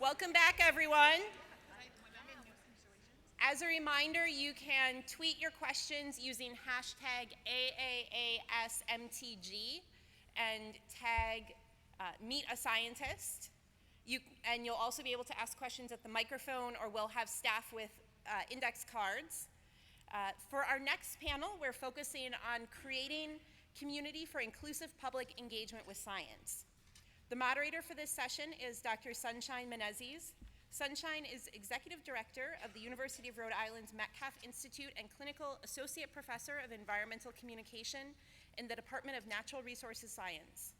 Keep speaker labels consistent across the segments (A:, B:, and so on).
A: Welcome back, everyone. As a reminder, you can tweet your questions using hashtag AAASMTG and tag Meet a Scientist. And you'll also be able to ask questions at the microphone, or we'll have staff with index cards. For our next panel, we're focusing on creating community for inclusive public engagement with science. The moderator for this session is Dr. Sunshine Menezes. Sunshine is Executive Director of the University of Rhode Island's Metcalf Institute and Clinical Associate Professor of Environmental Communication in the Department of Natural Resources Science.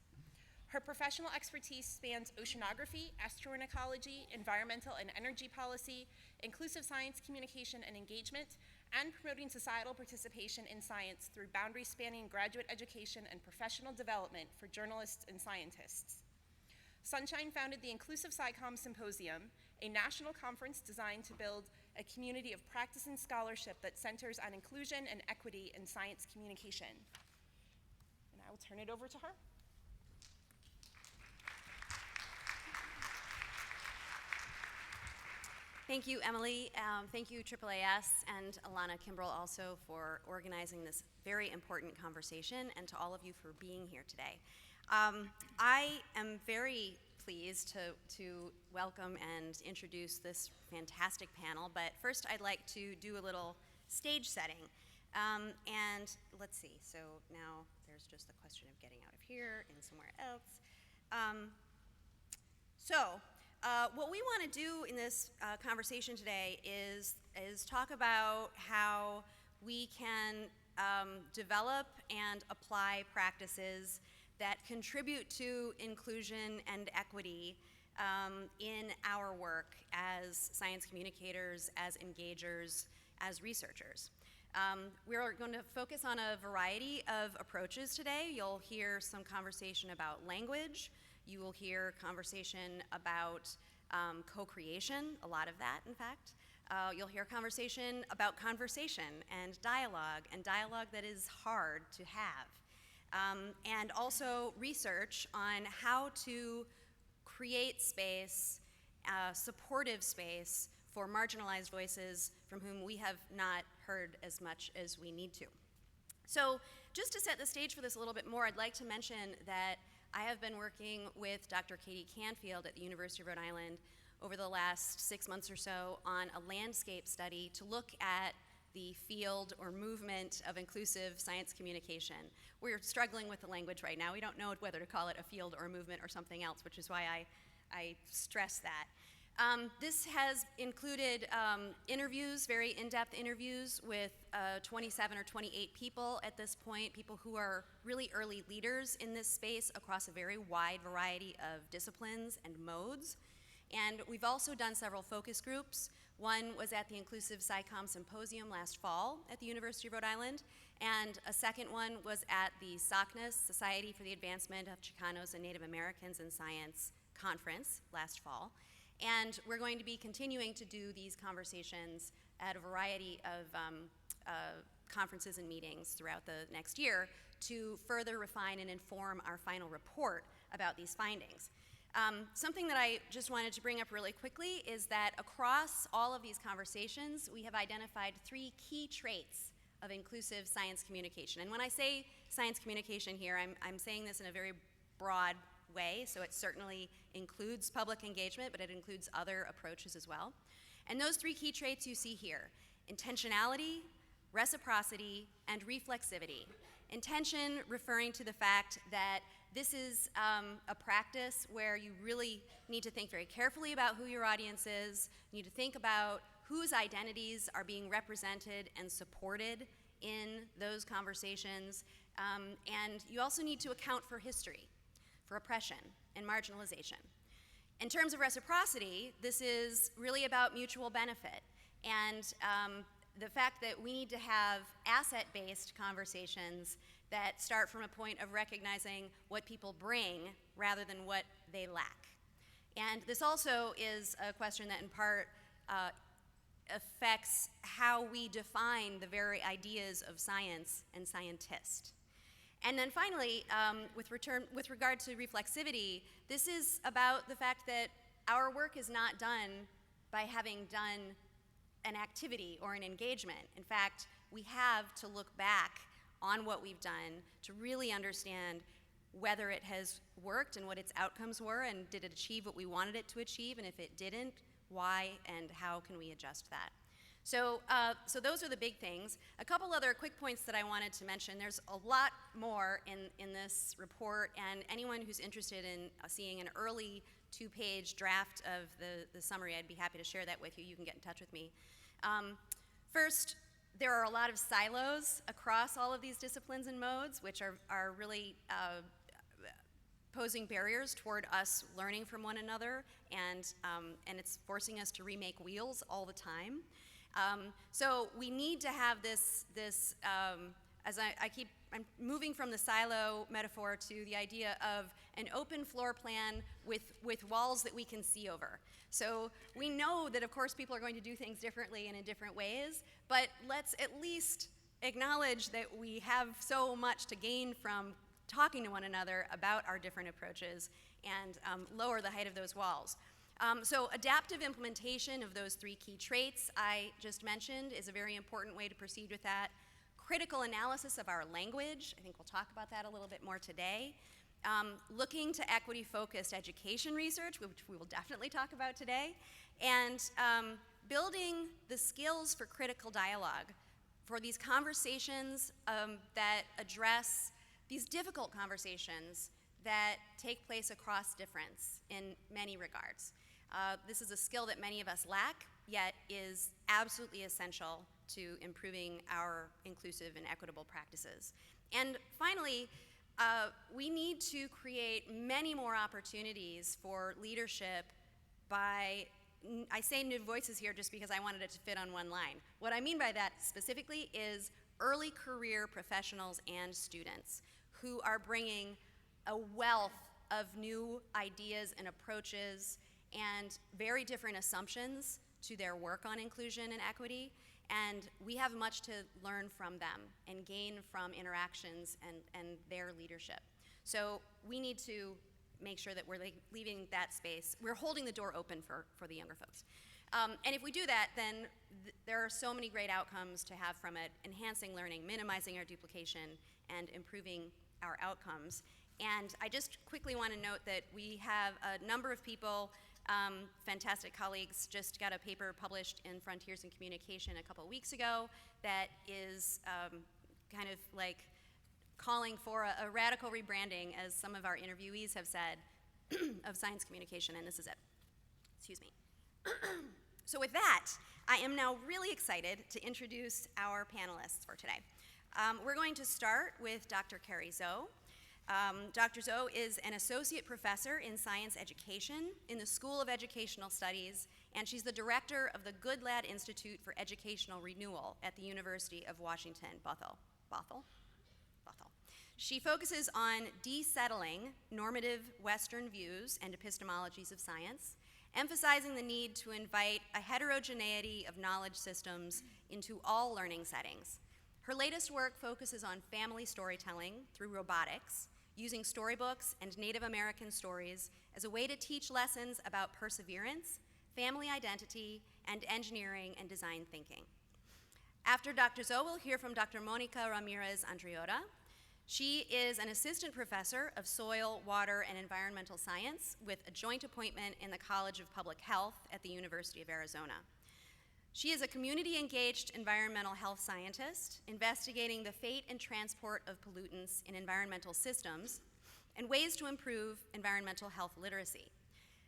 A: Her professional expertise spans oceanography, astroecology, environmental and energy policy, inclusive science communication and engagement, and promoting societal participation in science through boundary-spanning graduate education and professional development for journalists and scientists. Sunshine founded the Inclusive SciComm Symposium, a national conference designed to build a community of practice and scholarship that centers on inclusion and equity in science communication. And I will turn it over to her.
B: Thank you, Emily. Thank you, AAAS, and Elena Kimbrell also for organizing this very important conversation, and to all of you for being here today. I am very pleased to welcome and introduce this fantastic panel, but first I'd like to do a little stage setting. And let's see, so now there's just the question of getting out of here and somewhere else. What we want to do in this conversation today is talk about how we can develop and apply practices that contribute to inclusion and equity in our work as science communicators, as engagers, as researchers. We're going to focus on a variety of approaches today. You'll hear some conversation about language. You will hear conversation about co-creation, a lot of that, in fact. You'll hear conversation about conversation and dialogue that is hard to have. And also research on how to create space, supportive space for marginalized voices from whom we have not heard as much as we need to. So just to set the stage for this a little bit more, I'd like to mention that I have been working with Dr. Katie Canfield at the University of Rhode Island over the last 6 months or so on a landscape study to look at the field or movement of inclusive science communication. We're struggling with the language right now. We don't know whether to call it a field or a movement or something else, which is why I stress that. This has included interviews, very in-depth interviews with 27 or 28 people at this point, people who are really early leaders in this space across a very wide variety of disciplines and modes. And we've also done several focus groups. One was at the Inclusive SciComm Symposium last fall at the University of Rhode Island, and a second one was at the SACNAS, Society for the Advancement of Chicanos and Native Americans in Science conference last fall. And we're going to be continuing to do these conversations at a variety of conferences and meetings throughout the next year to further refine and inform our final report about these findings. Something that I just wanted to bring up really quickly is that across all of these conversations, we have identified 3 key traits of inclusive science communication. And when I say science communication here, I'm saying this in a very broad way, so it certainly includes public engagement, but it includes other approaches as well. And those 3 key traits you see here: intentionality, reciprocity, and reflexivity. Intention referring to the fact that this is a practice where you really need to think very carefully about who your audience is. You need to think about whose identities are being represented and supported in those conversations. And you also need to account for history, for oppression and marginalization. In terms of reciprocity, this is really about mutual benefit. And the fact that we need to have asset-based conversations that start from a point of recognizing what people bring rather than what they lack. And this also is a question that in part affects how we define the very ideas of science and scientist. And then finally, with regard to reflexivity, this is about the fact that our work is not done by having done an activity or an engagement. In fact, we have to look back on what we've done to really understand whether it has worked and what its outcomes were, and did it achieve what we wanted it to achieve, and if it didn't, why and how can we adjust that. So those are the big things. A couple other quick points that I wanted to mention. There's a lot more in this report, and anyone who's interested in seeing an early 2-page draft of the summary, I'd be happy to share that with you. You can get in touch with me. First, there are a lot of silos across all of these disciplines and modes, which are really posing barriers toward us learning from one another, and it's forcing us to remake wheels all the time. So we need to have this as I'm moving from the silo metaphor to the idea of an open floor plan with walls that we can see over. So we know that, of course, people are going to do things differently and in different ways, but let's at least acknowledge that we have so much to gain from talking to one another about our different approaches, and lower the height of those walls. So adaptive implementation of those 3 key traits I just mentioned is a very important way to proceed with that. Critical analysis of our language, I think we'll talk about that a little bit more today. Looking to equity-focused education research, which we will definitely talk about today, and building the skills for critical dialogue, for these conversations that address these difficult conversations that take place across difference in many regards. This is a skill that many of us lack, yet is absolutely essential to improving our inclusive and equitable practices. And finally, we need to create many more opportunities for leadership by, I say new voices here just because I wanted it to fit on one line. What I mean by that specifically is early career professionals and students who are bringing a wealth of new ideas and approaches and very different assumptions to their work on inclusion and equity, and we have much to learn from them and gain from interactions and their leadership. So we need to make sure that we're leaving that space. We're holding the door open for the younger folks. And if we do that, then there are so many great outcomes to have from it: enhancing learning, minimizing our duplication, and improving our outcomes. And I just quickly want to note that we have a number of people, fantastic colleagues, just got a paper published in Frontiers in Communication a couple weeks ago that is kind of like calling for a radical rebranding, as some of our interviewees have said, of science communication, and this is it. Excuse me. So with that, I am now really excited to introduce our panelists for today. We're going to start with Dr. Kerry So. Dr. So is an associate professor in science education in the School of Educational Studies, and she's the director of the Good Lad Institute for Educational Renewal at the University of Washington, Bothell. She focuses on desettling normative Western views and epistemologies of science, emphasizing the need to invite a heterogeneity of knowledge systems into all learning settings. Her latest work focuses on family storytelling through robotics, using storybooks and Native American stories as a way to teach lessons about perseverance, family identity, and engineering and design thinking. After Dr. So, we'll hear from Dr. Monica Ramirez Andriota. She is an assistant professor of soil, water, and environmental science with a joint appointment in the College of Public Health at the University of Arizona. She is a community-engaged environmental health scientist investigating the fate and transport of pollutants in environmental systems and ways to improve environmental health literacy.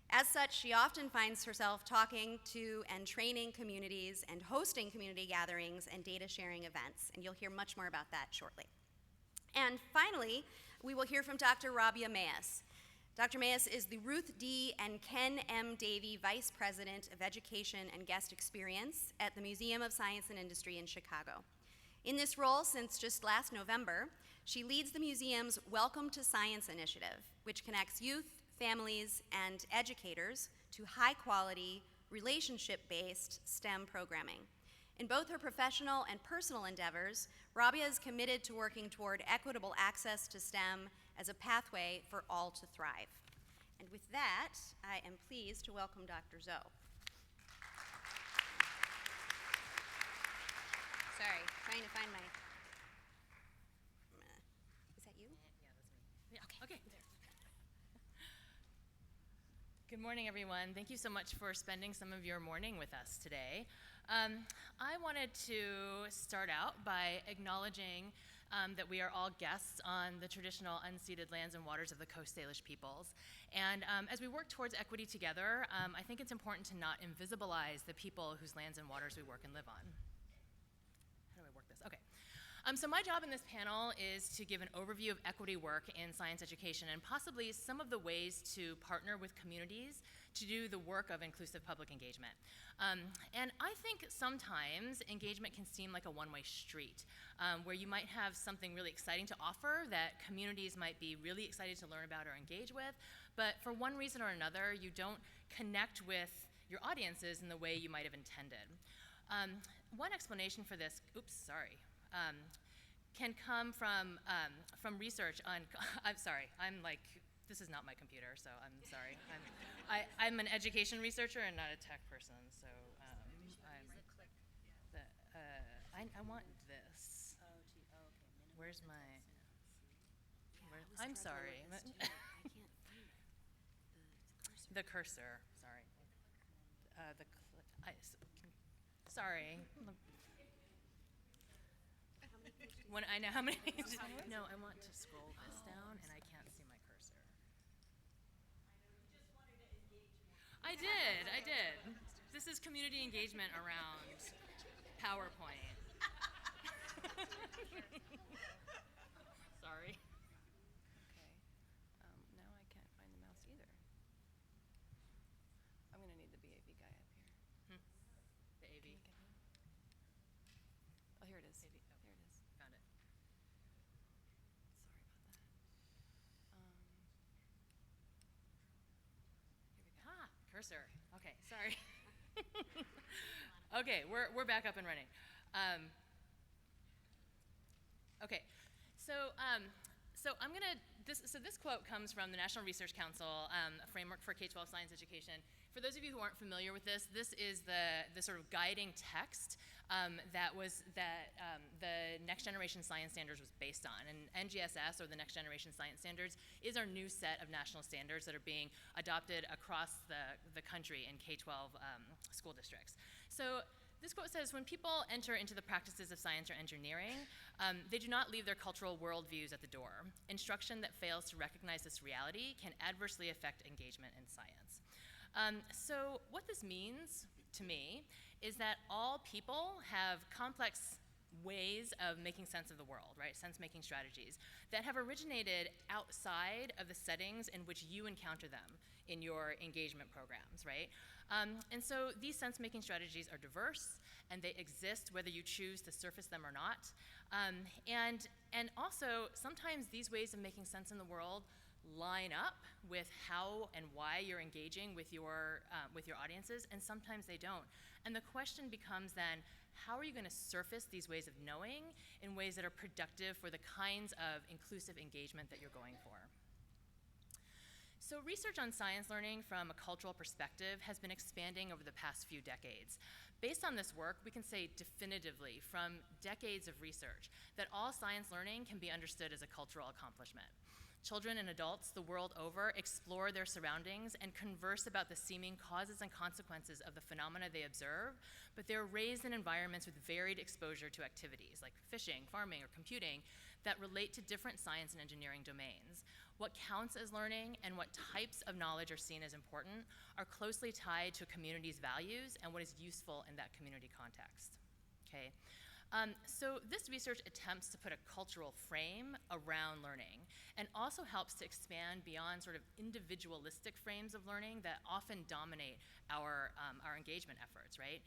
B: As such, she often finds herself talking to and training communities and hosting community gatherings and data sharing events, and you'll hear much more about that shortly. And finally, we will hear from Dr. Rabia Mayes. Dr. Mayes is the Ruth D. and Ken M. Davey Vice President of Education and Guest Experience at the Museum of Science and Industry in Chicago. In this role since just last November, she leads the museum's Welcome to Science initiative, which connects youth, families, and educators to high-quality, relationship-based STEM programming. In both her professional and personal endeavors, Rabia is committed to working toward equitable access to STEM as a pathway for all to thrive. And with that, I am pleased to welcome Dr. So. Sorry, trying to find my, is that you?
C: Yeah, okay. Good morning, everyone. Thank you so much for spending some of your morning with us today. I wanted to start out by acknowledging that we are all guests on the traditional unceded lands and waters of the Coast Salish peoples. And as we work towards equity together, I think it's important to not invisibilize the people whose lands and waters we work and live on. How do I work this? Okay. So my job in this panel is to give an overview of equity work in science education and possibly some of the ways to partner with communities to do the work of inclusive public engagement. And I think sometimes engagement can seem like a one-way street, where you might have something really exciting to offer that communities might be really excited to learn about or engage with, but for one reason or another, you don't connect with your audiences in the way you might have intended. One explanation for this, can come from research on, I'm sorry, this is not my computer, so I'm sorry. I'm an education researcher and not a tech person, so I want this. Where's my, I'm sorry.
B: I can't find
C: The cursor, sorry. Sorry. When I know how many pages. No, I want to scroll this down and I can't see my cursor. I did. This is community engagement around PowerPoint. Sorry.
D: Okay. Now I can't find the mouse either. I'm gonna need the BAV guy up here.
C: The AV.
D: Oh, here it is.
C: AV. Oh,
D: Here it is.
C: found it.
D: Sorry about that. Here we go.
C: Cursor. Okay, sorry. Okay, we're back up and running. Okay, so I'm gonna this quote comes from the National Research Council, a framework for K-12 science education. For those of you who aren't familiar with this is the sort of guiding text that the Next Generation Science Standards was based on. And NGSS, or the Next Generation Science Standards, is our new set of national standards that are being adopted across the country in K-12 school districts. So this quote says, when people enter into the practices of science or engineering, they do not leave their cultural worldviews at the door. Instruction that fails to recognize this reality can adversely affect engagement in science. So what this means to me is that all people have complex ways of making sense of the world, right? Sense-making strategies that have originated outside of the settings in which you encounter them in your engagement programs, right? And so these sense-making strategies are diverse, and they exist whether you choose to surface them or not. And also, sometimes these ways of making sense in the world line up with how and why you're engaging with your audiences, and sometimes they don't. And the question becomes then, how are you going to surface these ways of knowing in ways that are productive for the kinds of inclusive engagement that you're going for? So research on science learning from a cultural perspective has been expanding over the past few decades. Based on this work, we can say definitively from decades of research that all science learning can be understood as a cultural accomplishment. Children and adults the world over explore their surroundings and converse about the seeming causes and consequences of the phenomena they observe, but they're raised in environments with varied exposure to activities like fishing, farming, or computing that relate to different science and engineering domains. What counts as learning and what types of knowledge are seen as important are closely tied to a community's values and what is useful in that community context, okay? So this research attempts to put a cultural frame around learning and also helps to expand beyond sort of individualistic frames of learning that often dominate our engagement efforts, right?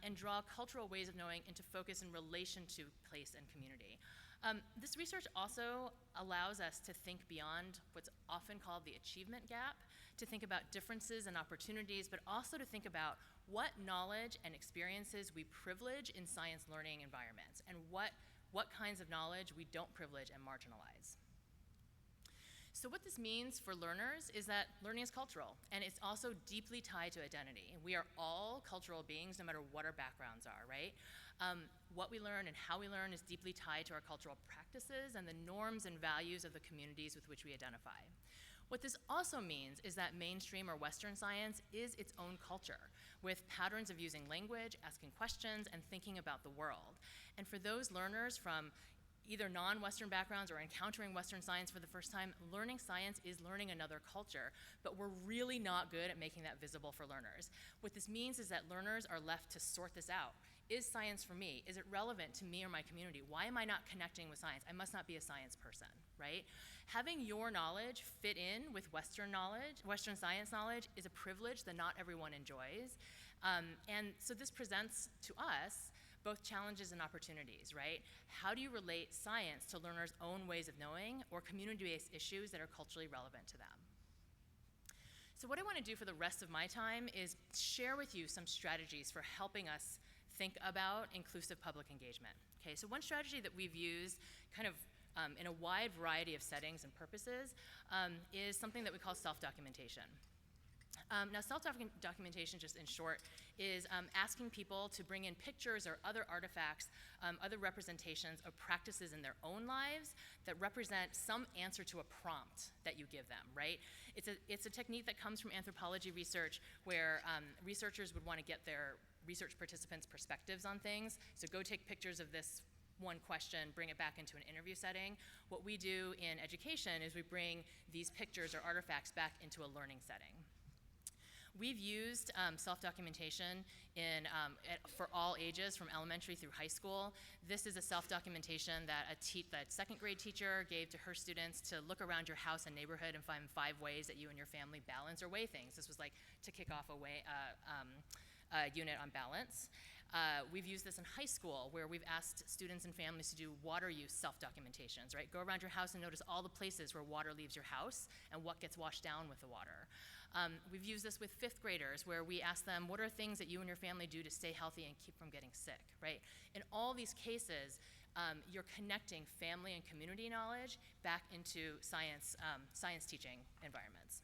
C: And draw cultural ways of knowing into focus in relation to place and community. This research also allows us to think beyond what's often called the achievement gap, to think about differences and opportunities, but also to think about what knowledge and experiences we privilege in science learning environments, and what kinds of knowledge we don't privilege and marginalize. So what this means for learners is that learning is cultural, and it's also deeply tied to identity. We are all cultural beings, no matter what our backgrounds are, right? What we learn and how we learn is deeply tied to our cultural practices and the norms and values of the communities with which we identify. What this also means is that mainstream or Western science is its own culture, with patterns of using language, asking questions, and thinking about the world. And for those learners from either non-Western backgrounds or encountering Western science for the first time, learning science is learning another culture, but we're really not good at making that visible for learners. What this means is that learners are left to sort this out. Is science for me? Is it relevant to me or my community? Why am I not connecting with science? I must not be a science person, right? Having your knowledge fit in with Western knowledge, Western science knowledge, is a privilege that not everyone enjoys. And so this presents to us both challenges and opportunities, right? How do you relate science to learners' own ways of knowing or community-based issues that are culturally relevant to them? So what I want to do for the rest of my time is share with you some strategies for helping us think about inclusive public engagement. Okay, so one strategy that we've used kind of in a wide variety of settings and purposes is something that we call self-documentation. Now, self-documentation, just in short, is asking people to bring in pictures or other artifacts, other representations of practices in their own lives that represent some answer to a prompt that you give them, right? It's a technique that comes from anthropology research where researchers would want to get their research participants' perspectives on things. So go take pictures of this one question, bring it back into an interview setting. What we do in education is we bring these pictures or artifacts back into a learning setting. We've used self-documentation for all ages, from elementary through high school. This is a self-documentation that that second grade teacher gave to her students to look around your house and neighborhood and find 5 ways that you and your family balance or weigh things. This was like to kick off a unit on balance. We've used this in high school, where we've asked students and families to do water use self-documentations, right? Go around your house and notice all the places where water leaves your house and what gets washed down with the water. We've used this with 5th graders, where we ask them, what are things that you and your family do to stay healthy and keep from getting sick, right? In all these cases, you're connecting family and community knowledge back into science teaching environments.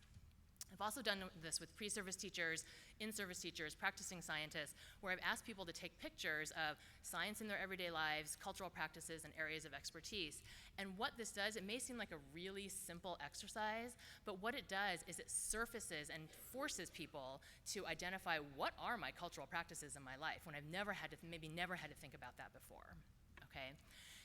C: I've also done this with pre-service teachers, in-service teachers, practicing scientists, where I've asked people to take pictures of science in their everyday lives, cultural practices, and areas of expertise. And what this does, it may seem like a really simple exercise, but what it does is it surfaces and forces people to identify, what are my cultural practices in my life, when I've maybe never had to think about that before, okay?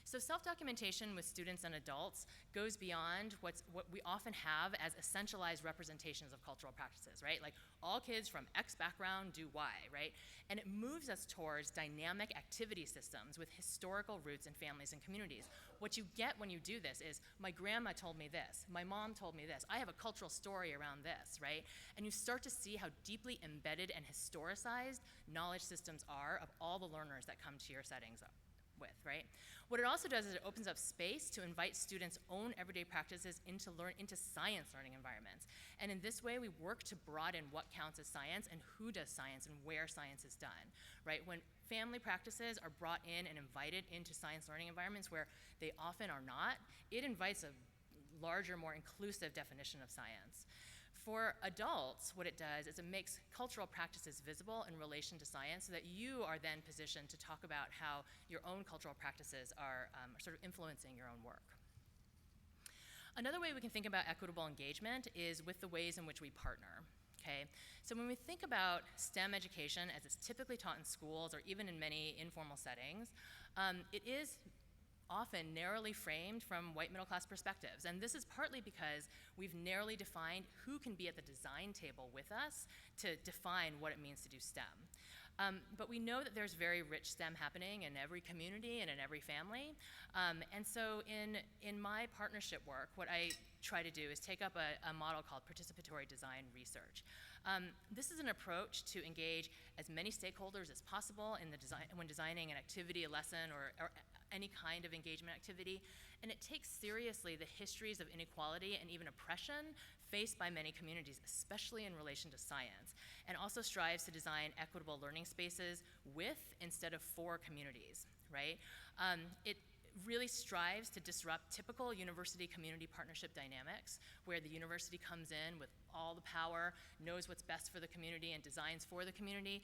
C: So self-documentation with students and adults goes beyond what we often have as essentialized representations of cultural practices, right? Like, all kids from X background do Y, right? And it moves us towards dynamic activity systems with historical roots in families and communities. What you get when you do this is, my grandma told me this, my mom told me this, I have a cultural story around this, right? And you start to see how deeply embedded and historicized knowledge systems are of all the learners that come to your settings with, right? What it also does is it opens up space to invite students' own everyday practices into science learning environments. And in this way, we work to broaden what counts as science and who does science and where science is done, right? When family practices are brought in and invited into science learning environments where they often are not, it invites a larger, more inclusive definition of science. For adults, what it does is it makes cultural practices visible in relation to science, so that you are then positioned to talk about how your own cultural practices are sort of influencing your own work. Another way we can think about equitable engagement is with the ways in which we partner. Okay, so when we think about STEM education as it's typically taught in schools or even in many informal settings, it is often narrowly framed from white middle-class perspectives. And this is partly because we've narrowly defined who can be at the design table with us to define what it means to do STEM. But we know that there's very rich STEM happening in every community and in every family. And so in my partnership work, what I try to do is take up a model called participatory design research. This is an approach to engage as many stakeholders as possible in when designing an activity, a lesson, or any kind of engagement activity, and it takes seriously the histories of inequality and even oppression faced by many communities, especially in relation to science, and also strives to design equitable learning spaces with instead of for communities, right? really strives to disrupt typical university community partnership dynamics, where the university comes in with all the power, knows what's best for the community, and designs for the community.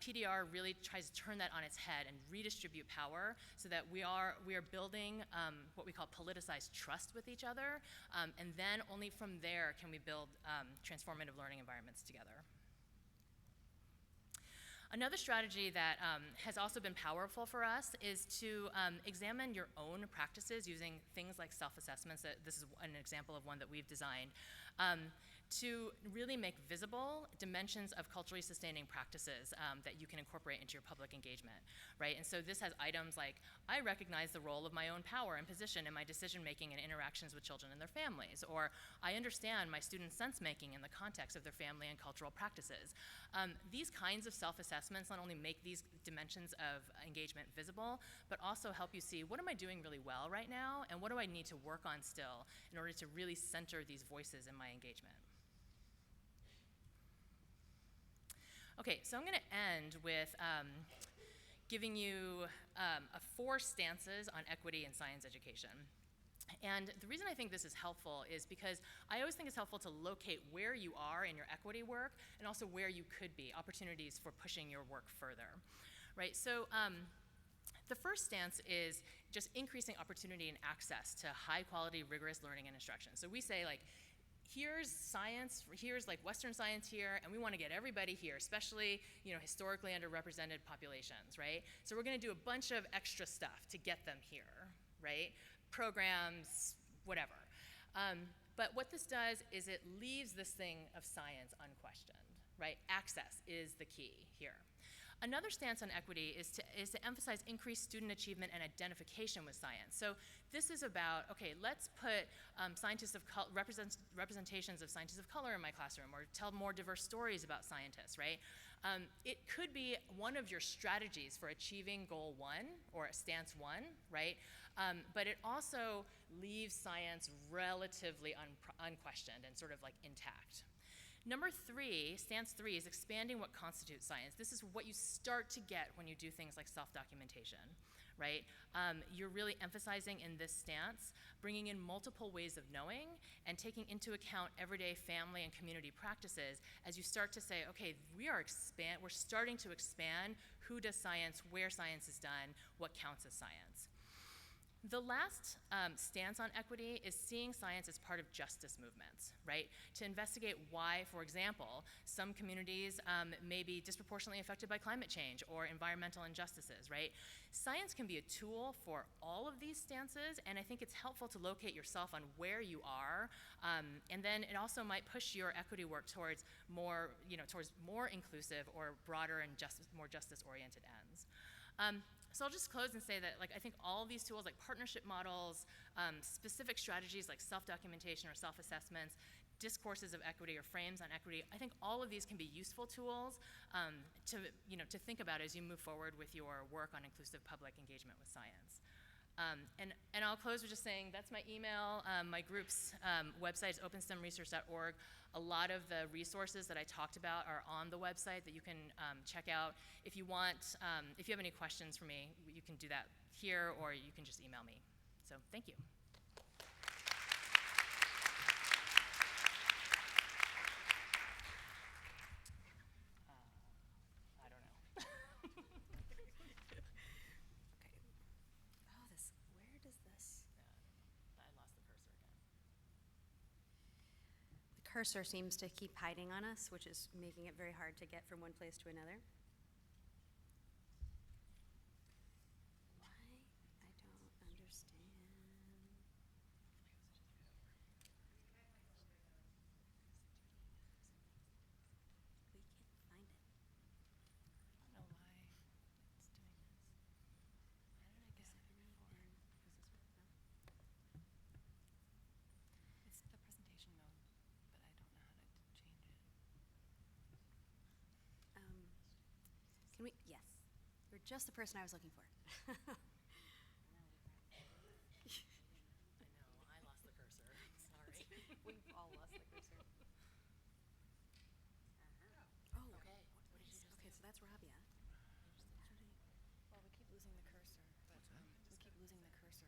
C: PDR really tries to turn that on its head and redistribute power so that we are building what we call politicized trust with each other, and then only from there can we build transformative learning environments together. Another strategy that has also been powerful for us is to examine your own practices using things like self-assessments. This is an example of one that we've designed. To really make visible dimensions of culturally sustaining practices that you can incorporate into your public engagement, right? And so this has items like, I recognize the role of my own power and position in my decision-making and interactions with children and their families, or I understand my students' sense-making in the context of their family and cultural practices. These kinds of self-assessments not only make these dimensions of engagement visible, but also help you see, what am I doing really well right now, and what do I need to work on still in order to really center these voices in my engagement? Okay, so I'm going to end with giving you 4 stances on equity in science education. And the reason I think this is helpful is because I always think it's helpful to locate where you are in your equity work and also where you could be, opportunities for pushing your work further, right? So the first stance is just increasing opportunity and access to high quality, rigorous learning and instruction. So we say, like, here's science, here's like Western science here, and we want to get everybody here, especially, you know, historically underrepresented populations, right? So we're going to do a bunch of extra stuff to get them here, right? Programs, whatever. But what this does is it leaves this thing of science unquestioned, right? Access is the key here. Another stance on equity is to emphasize increased student achievement and identification with science. So this is about, okay, let's put representations of scientists of color in my classroom, or tell more diverse stories about scientists, right? It could be one of your strategies for achieving goal 1 or stance 1, right? But it also leaves science relatively unquestioned and sort of like intact. Number 3, stance 3, is expanding what constitutes science. This is what you start to get when you do things like self-documentation, right? You're really emphasizing in this stance, bringing in multiple ways of knowing and taking into account everyday family and community practices as you start to say, okay, we're starting to expand who does science, where science is done, what counts as science. The last stance on equity is seeing science as part of justice movements, right? To investigate why, for example, some communities may be disproportionately affected by climate change or environmental injustices, right? Science can be a tool for all of these stances, and I think it's helpful to locate yourself on where you are, and then it also might push your equity work towards more, towards more inclusive or broader and more justice-oriented ends. So I'll just close and say that, like, I think all these tools, like partnership models, specific strategies like self-documentation or self-assessments, discourses of equity or frames on equity, I think all of these can be useful tools to think about as you move forward with your work on inclusive public engagement with science. And I'll close with just saying that's my email. My group's website is openstemresearch.org. A lot of the resources that I talked about are on the website that you can check out. If you want, if you have any questions for me, you can do that here, or you can just email me. So thank you. I don't know.
B: Where does this?
C: I lost the cursor again.
B: The cursor seems to keep hiding on us, which is making it very hard to get from one place to another. Why? I don't understand. We can't find it.
D: I don't know why it's doing this. How did I get it before? It's the presentation mode, but I don't know how to change it.
B: Can we? Yes. You're just the person I was looking for.
C: I know, I lost the cursor. Sorry.
D: We've all lost the cursor.
B: Oh,
C: Okay. What did you just
B: okay, so that's Rabia.
D: Well, we keep losing the cursor, but we keep losing the cursor.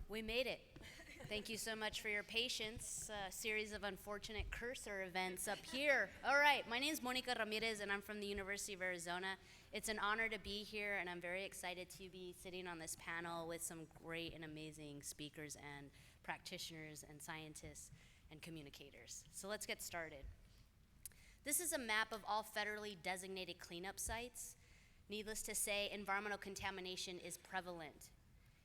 E: We made it. Thank you so much for your patience. A series of unfortunate cursor events up here. All right, my name is Monica Ramirez, and I'm from the University of Arizona. It's an honor to be here, and I'm very excited to be sitting on this panel with some great and amazing speakers and practitioners and scientists and communicators. So let's get started. This is a map of all federally designated cleanup sites. Needless to say, environmental contamination is prevalent.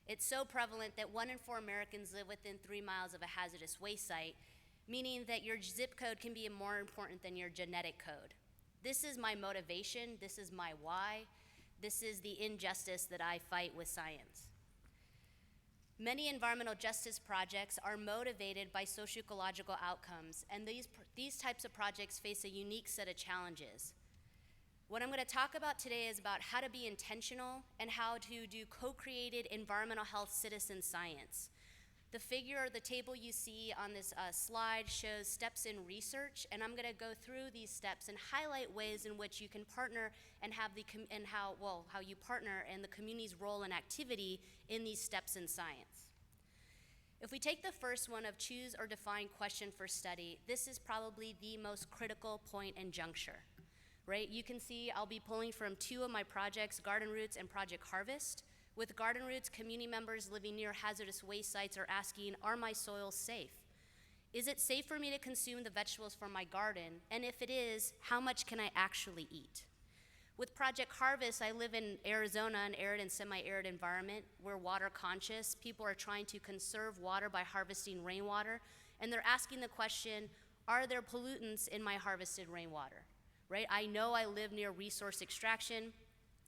E: It's so prevalent that 1 in 4 Americans live within 3 miles of a hazardous waste site, meaning that your zip code can be more important than your genetic code. This is my motivation, this is my why, this is the injustice that I fight with science. Many environmental justice projects are motivated by socio-ecological outcomes, and these types of projects face a unique set of challenges. What I'm going to talk about today is about how to be intentional and how to do co-created environmental health citizen science. The figure or the table you see on this slide shows steps in research, and I'm going to go through these steps and highlight ways in which you can partner and how you partner and the community's role and activity in these steps in science. If we take the first one of choose or define question for study, this is probably the most critical point and juncture. Right? You can see I'll be pulling from 2 of my projects, Garden Roots and Project Harvest. With Garden Roots, community members living near hazardous waste sites are asking, are my soils safe? Is it safe for me to consume the vegetables from my garden? And if it is, how much can I actually eat? With Project Harvest, I live in Arizona, an arid and semi-arid environment. We're water conscious. People are trying to conserve water by harvesting rainwater, and they're asking the question, are there pollutants in my harvested rainwater? Right? I know I live near resource extraction.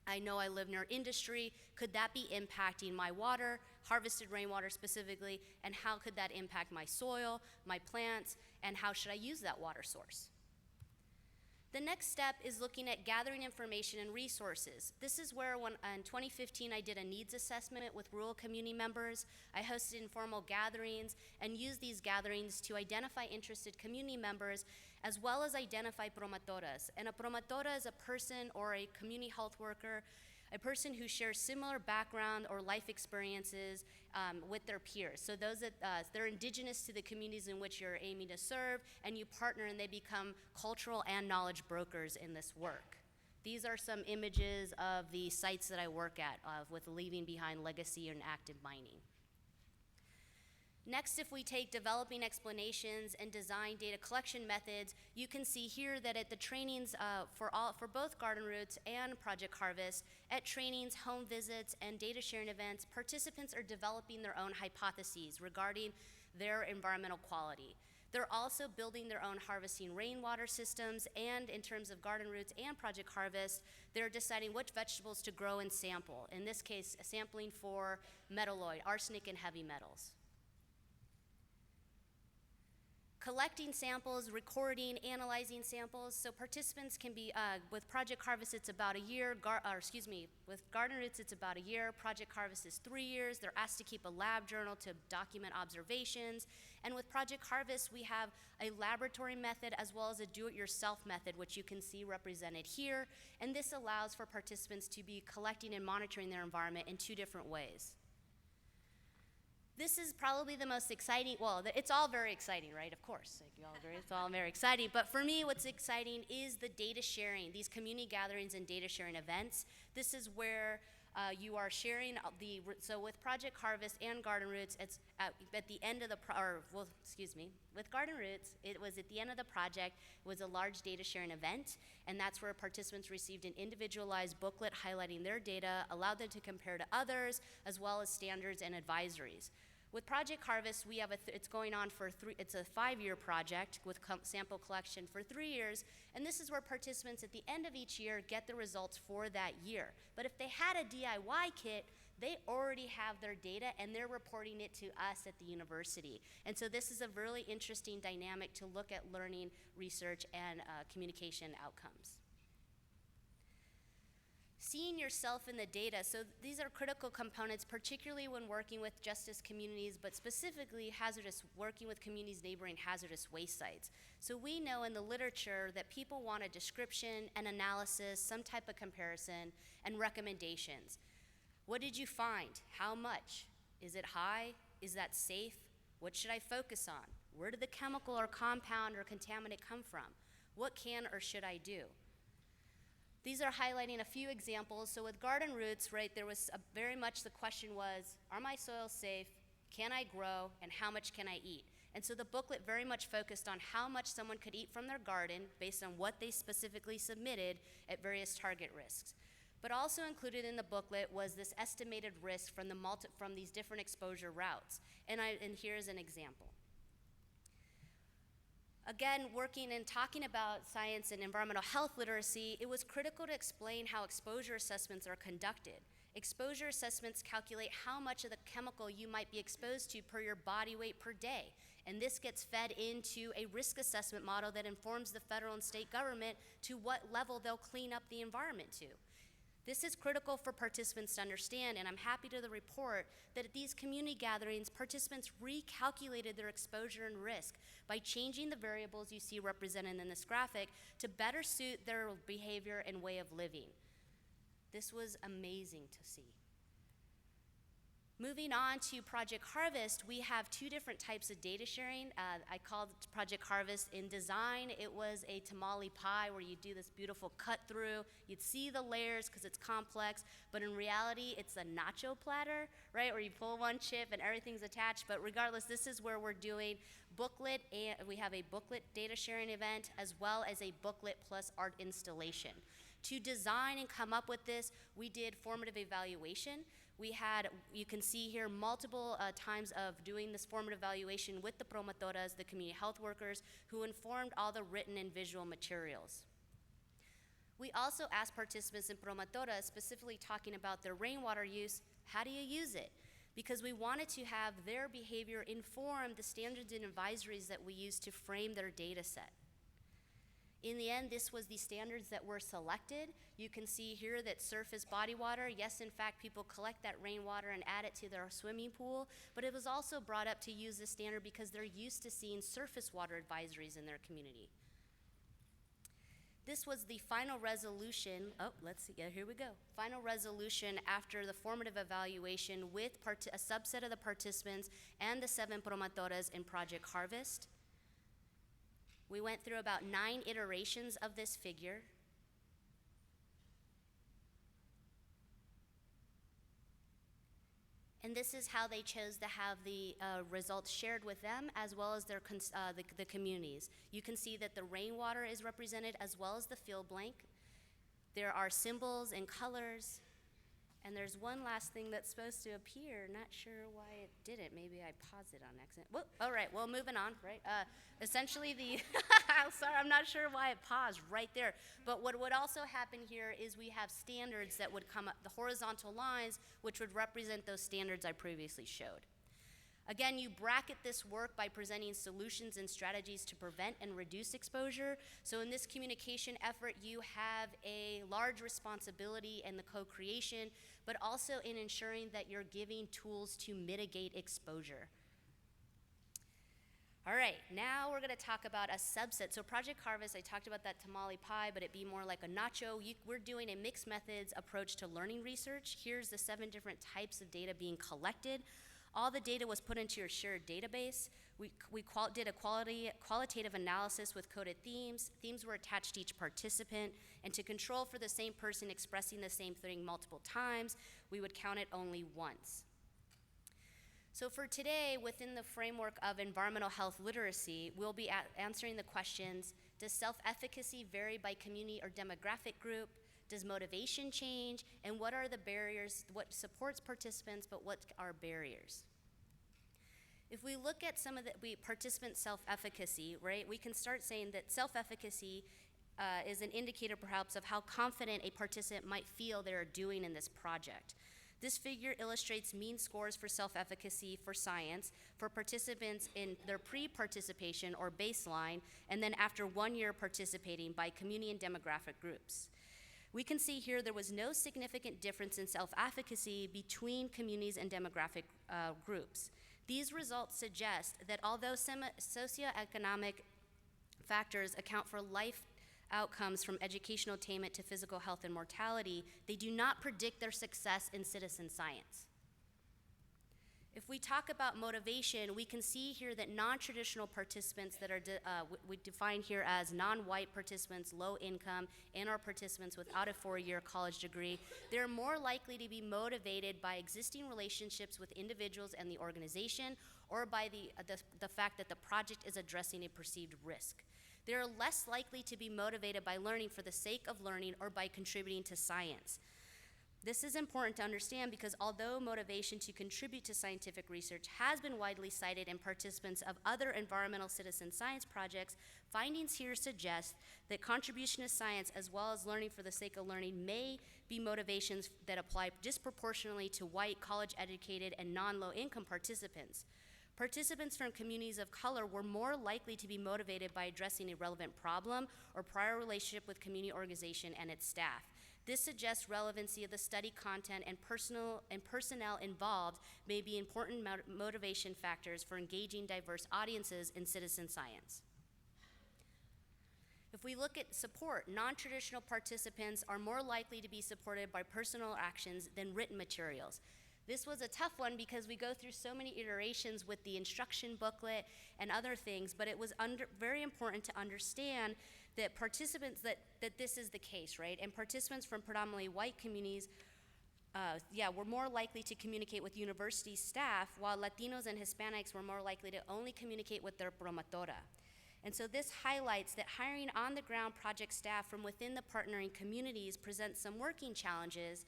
E: I know I live near industry. Could that be impacting my water, harvested rainwater specifically, and how could that impact my soil, my plants, and how should I use that water source? The next step is looking at gathering information and resources. This is where in 2015 I did a needs assessment with rural community members. I hosted informal gatherings and used these gatherings to identify interested community members as well as identify promotoras. And a promotora is a person or a community health worker, a person who shares similar background or life experiences with their peers. So those that they're indigenous to the communities in which you're aiming to serve, and you partner and they become cultural and knowledge brokers in this work. These are some images of the sites that I work at with leaving behind legacy and active mining. Next, if we take developing explanations and design data collection methods, you can see here that at the trainings for both Garden Roots and Project Harvest, at trainings, home visits, and data sharing events, participants are developing their own hypotheses regarding their environmental quality. They're also building their own harvesting rainwater systems, and in terms of Garden Roots and Project Harvest, they're deciding which vegetables to grow and sample. In this case, sampling for metalloid, arsenic, and heavy metals. Collecting samples, recording, analyzing samples. So participants can be, with Project Harvest, it's about a year, with Garden Roots, it's about a year. Project Harvest is 3 years. They're asked to keep a lab journal to document observations. And with Project Harvest, we have a laboratory method as well as a do-it-yourself method, which you can see represented here. And this allows for participants to be collecting and monitoring their environment in 2 different ways. This is probably the most exciting, well, it's all very exciting, right? Of course, like you all agree, it's all very exciting. But for me, what's exciting is the data sharing, these community gatherings and data sharing events. This is where you are sharing so with Project Harvest and Garden Roots, it's at the end of with Garden Roots, it was at the end of the project, it was a large data sharing event, and that's where participants received an individualized booklet highlighting their data, allowed them to compare to others, as well as standards and advisories. With Project Harvest, we have it's going on for it's a 5-year project with sample collection for 3 years, and this is where participants at the end of each year get the results for that year. But if they had a DIY kit, they already have their data and they're reporting it to us at the university. And so this is a really interesting dynamic to look at learning, research, and communication outcomes. Seeing yourself in the data, so these are critical components, particularly when working with justice communities, but specifically working with communities neighboring hazardous waste sites. So we know in the literature that people want a description, an analysis, some type of comparison, and recommendations. What did you find? How much? Is it high? Is that safe? What should I focus on? Where did the chemical or compound or contaminant come from? What can or should I do? These are highlighting a few examples. So with garden roots, right, there was very much the question was, are my soils safe? Can I grow? And how much can I eat? And so the booklet very much focused on how much someone could eat from their garden based on what they specifically submitted at various target risks. But also included in the booklet was this estimated risk from these different exposure routes. And here's an example. Again, working and talking about science and environmental health literacy, it was critical to explain how exposure assessments are conducted. Exposure assessments calculate how much of the chemical you might be exposed to per your body weight per day. And this gets fed into a risk assessment model that informs the federal and state government to what level they'll clean up the environment to. This is critical for participants to understand, and I'm happy to report that at these community gatherings, participants recalculated their exposure and risk by changing the variables you see represented in this graphic to better suit their behavior and way of living. This was amazing to see. Moving on to Project Harvest, we have two different types of data sharing. I called Project Harvest in design. It was a tamale pie where you do this beautiful cut through. You'd see the layers because it's complex, but in reality, it's a nacho platter, right? Where you pull one chip and everything's attached. But regardless, this is where we're doing booklet, and we have a booklet data sharing event as well as a booklet plus art installation. To design and come up with this, we did formative evaluation. We had, you can see here, multiple times of doing this formative evaluation with the promotoras, the community health workers, who informed all the written and visual materials. We also asked participants in promotoras, specifically talking about their rainwater use, how do you use it? Because we wanted to have their behavior inform the standards and advisories that we use to frame their data set. In the end, this was the standards that were selected. You can see here that surface body water, yes, in fact, people collect that rainwater and add it to their swimming pool, but it was also brought up to use this standard because they're used to seeing surface water advisories in their community. This was the final resolution, here we go. Final resolution after the formative evaluation with a subset of the participants and the 7 promotoras in Project Harvest. We went through about 9 iterations of this figure. And this is how they chose to have the results shared with them as well as their the communities. You can see that the rainwater is represented as well as the field blank. There are symbols and colors. And there's one last thing that's supposed to appear. Not sure why it didn't. Maybe I paused it on accident. Whoop, all right, well, moving on, right? Essentially sorry, I'm not sure why it paused right there. But what would also happen here is we have standards that would come up, the horizontal lines, which would represent those standards I previously showed. Again, you bracket this work by presenting solutions and strategies to prevent and reduce exposure. So in this communication effort, you have a large responsibility in the co-creation, but also in ensuring that you're giving tools to mitigate exposure. All right, now we're gonna talk about a subset. So Project Harvest, I talked about that tamale pie, but it'd be more like a nacho. We're doing a mixed methods approach to learning research. Here's the 7 different types of data being collected. All the data was put into your shared database. We did a qualitative analysis with coded themes. Themes were attached to each participant, and to control for the same person expressing the same thing multiple times, we would count it only once. So for today, within the framework of environmental health literacy, we'll be answering the questions, does self-efficacy vary by community or demographic group? Does motivation change? And what are the barriers? What supports participants, but what are barriers? If we look at some of the participant self-efficacy, right, we can start saying that self-efficacy is an indicator perhaps of how confident a participant might feel they're doing in this project. This figure illustrates mean scores for self-efficacy for science for participants in their pre-participation or baseline, and then after 1 year participating by community and demographic groups. We can see here there was no significant difference in self-efficacy between communities and demographic groups. These results suggest that although some socioeconomic factors account for life outcomes from educational attainment to physical health and mortality, they do not predict their success in citizen science. If we talk about motivation, we can see here that non-traditional participants that are we define here as non-white participants, low income, and our participants without a 4-year college degree, they're more likely to be motivated by existing relationships with individuals and the organization, or by the fact that the project is addressing a perceived risk. They're less likely to be motivated by learning for the sake of learning or by contributing to science. This is important to understand because although motivation to contribute to scientific research has been widely cited in participants of other environmental citizen science projects, findings here suggest that contribution to science as well as learning for the sake of learning may be motivations that apply disproportionately to white, college-educated, and non-low-income participants. Participants from communities of color were more likely to be motivated by addressing a relevant problem or prior relationship with community organization and its staff. This suggests relevancy of the study content and personnel involved may be important motivation factors for engaging diverse audiences in citizen science. If we look at support, non-traditional participants are more likely to be supported by personal actions than written materials. This was a tough one because we go through so many iterations with the instruction booklet and other things, but it was very important to understand that participants, that this is the case, right? And participants from predominantly white communities, were more likely to communicate with university staff, while Latinos and Hispanics were more likely to only communicate with their promotora. And so this highlights that hiring on-the-ground project staff from within the partnering communities presents some working challenges,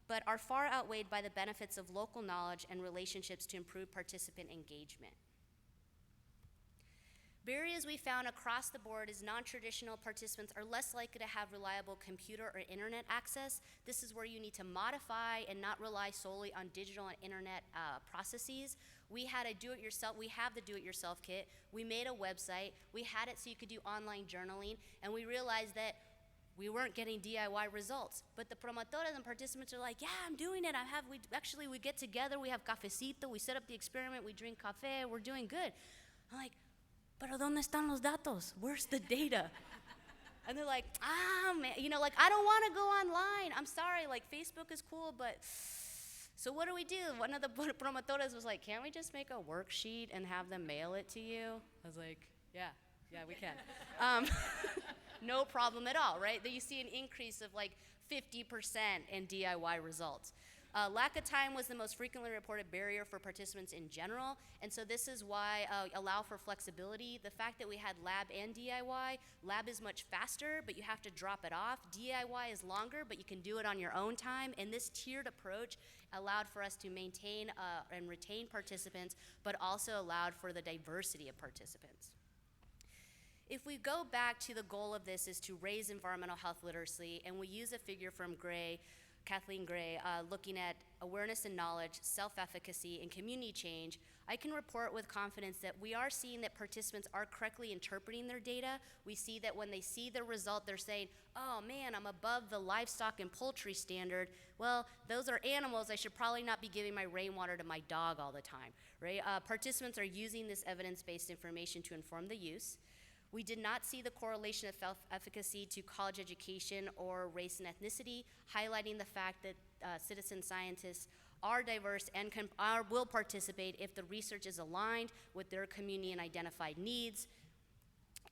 E: but are far outweighed by the benefits of local knowledge and relationships to improve participant engagement. Barriers we found across the board is non-traditional participants are less likely to have reliable computer or internet access. This is where you need to modify and not rely solely on digital and internet processes. We have the do-it-yourself kit. We made a website. We had it so you could do online journaling, and we realized that we weren't getting DIY results. But the promotoras and participants are like, yeah, I'm doing it. We get together, we have cafecito, we set up the experiment, we drink cafe, we're doing good. I'm like, pero ¿dónde están los datos? Where's the data? And they're like, man, I don't want to go online. I'm sorry, Facebook is cool, but so what do we do? One of the promotoras was like, can't we just make a worksheet and have them mail it to you? I was like, yeah, we can. No problem at all, right? You see an increase of 50% in DIY results. Lack of time was the most frequently reported barrier for participants in general, and so this is why allow for flexibility. The fact that we had lab and DIY, lab is much faster, but you have to drop it off. DIY is longer, but you can do it on your own time, and this tiered approach allowed for us to maintain and retain participants, but also allowed for the diversity of participants. If we go back to the goal of this is to raise environmental health literacy, and we use a figure from Kathleen Gray, looking at awareness and knowledge, self-efficacy, and community change, I can report with confidence that we are seeing that participants are correctly interpreting their data. We see that when they see the result, they're saying, oh man, I'm above the livestock and poultry standard. Well, those are animals. I should probably not be giving my rainwater to my dog all the time, right? Participants are using this evidence-based information to inform the use. We did not see the correlation of self-efficacy to college education or race and ethnicity, highlighting the fact that citizen scientists are diverse and will participate if the research is aligned with their community and identified needs,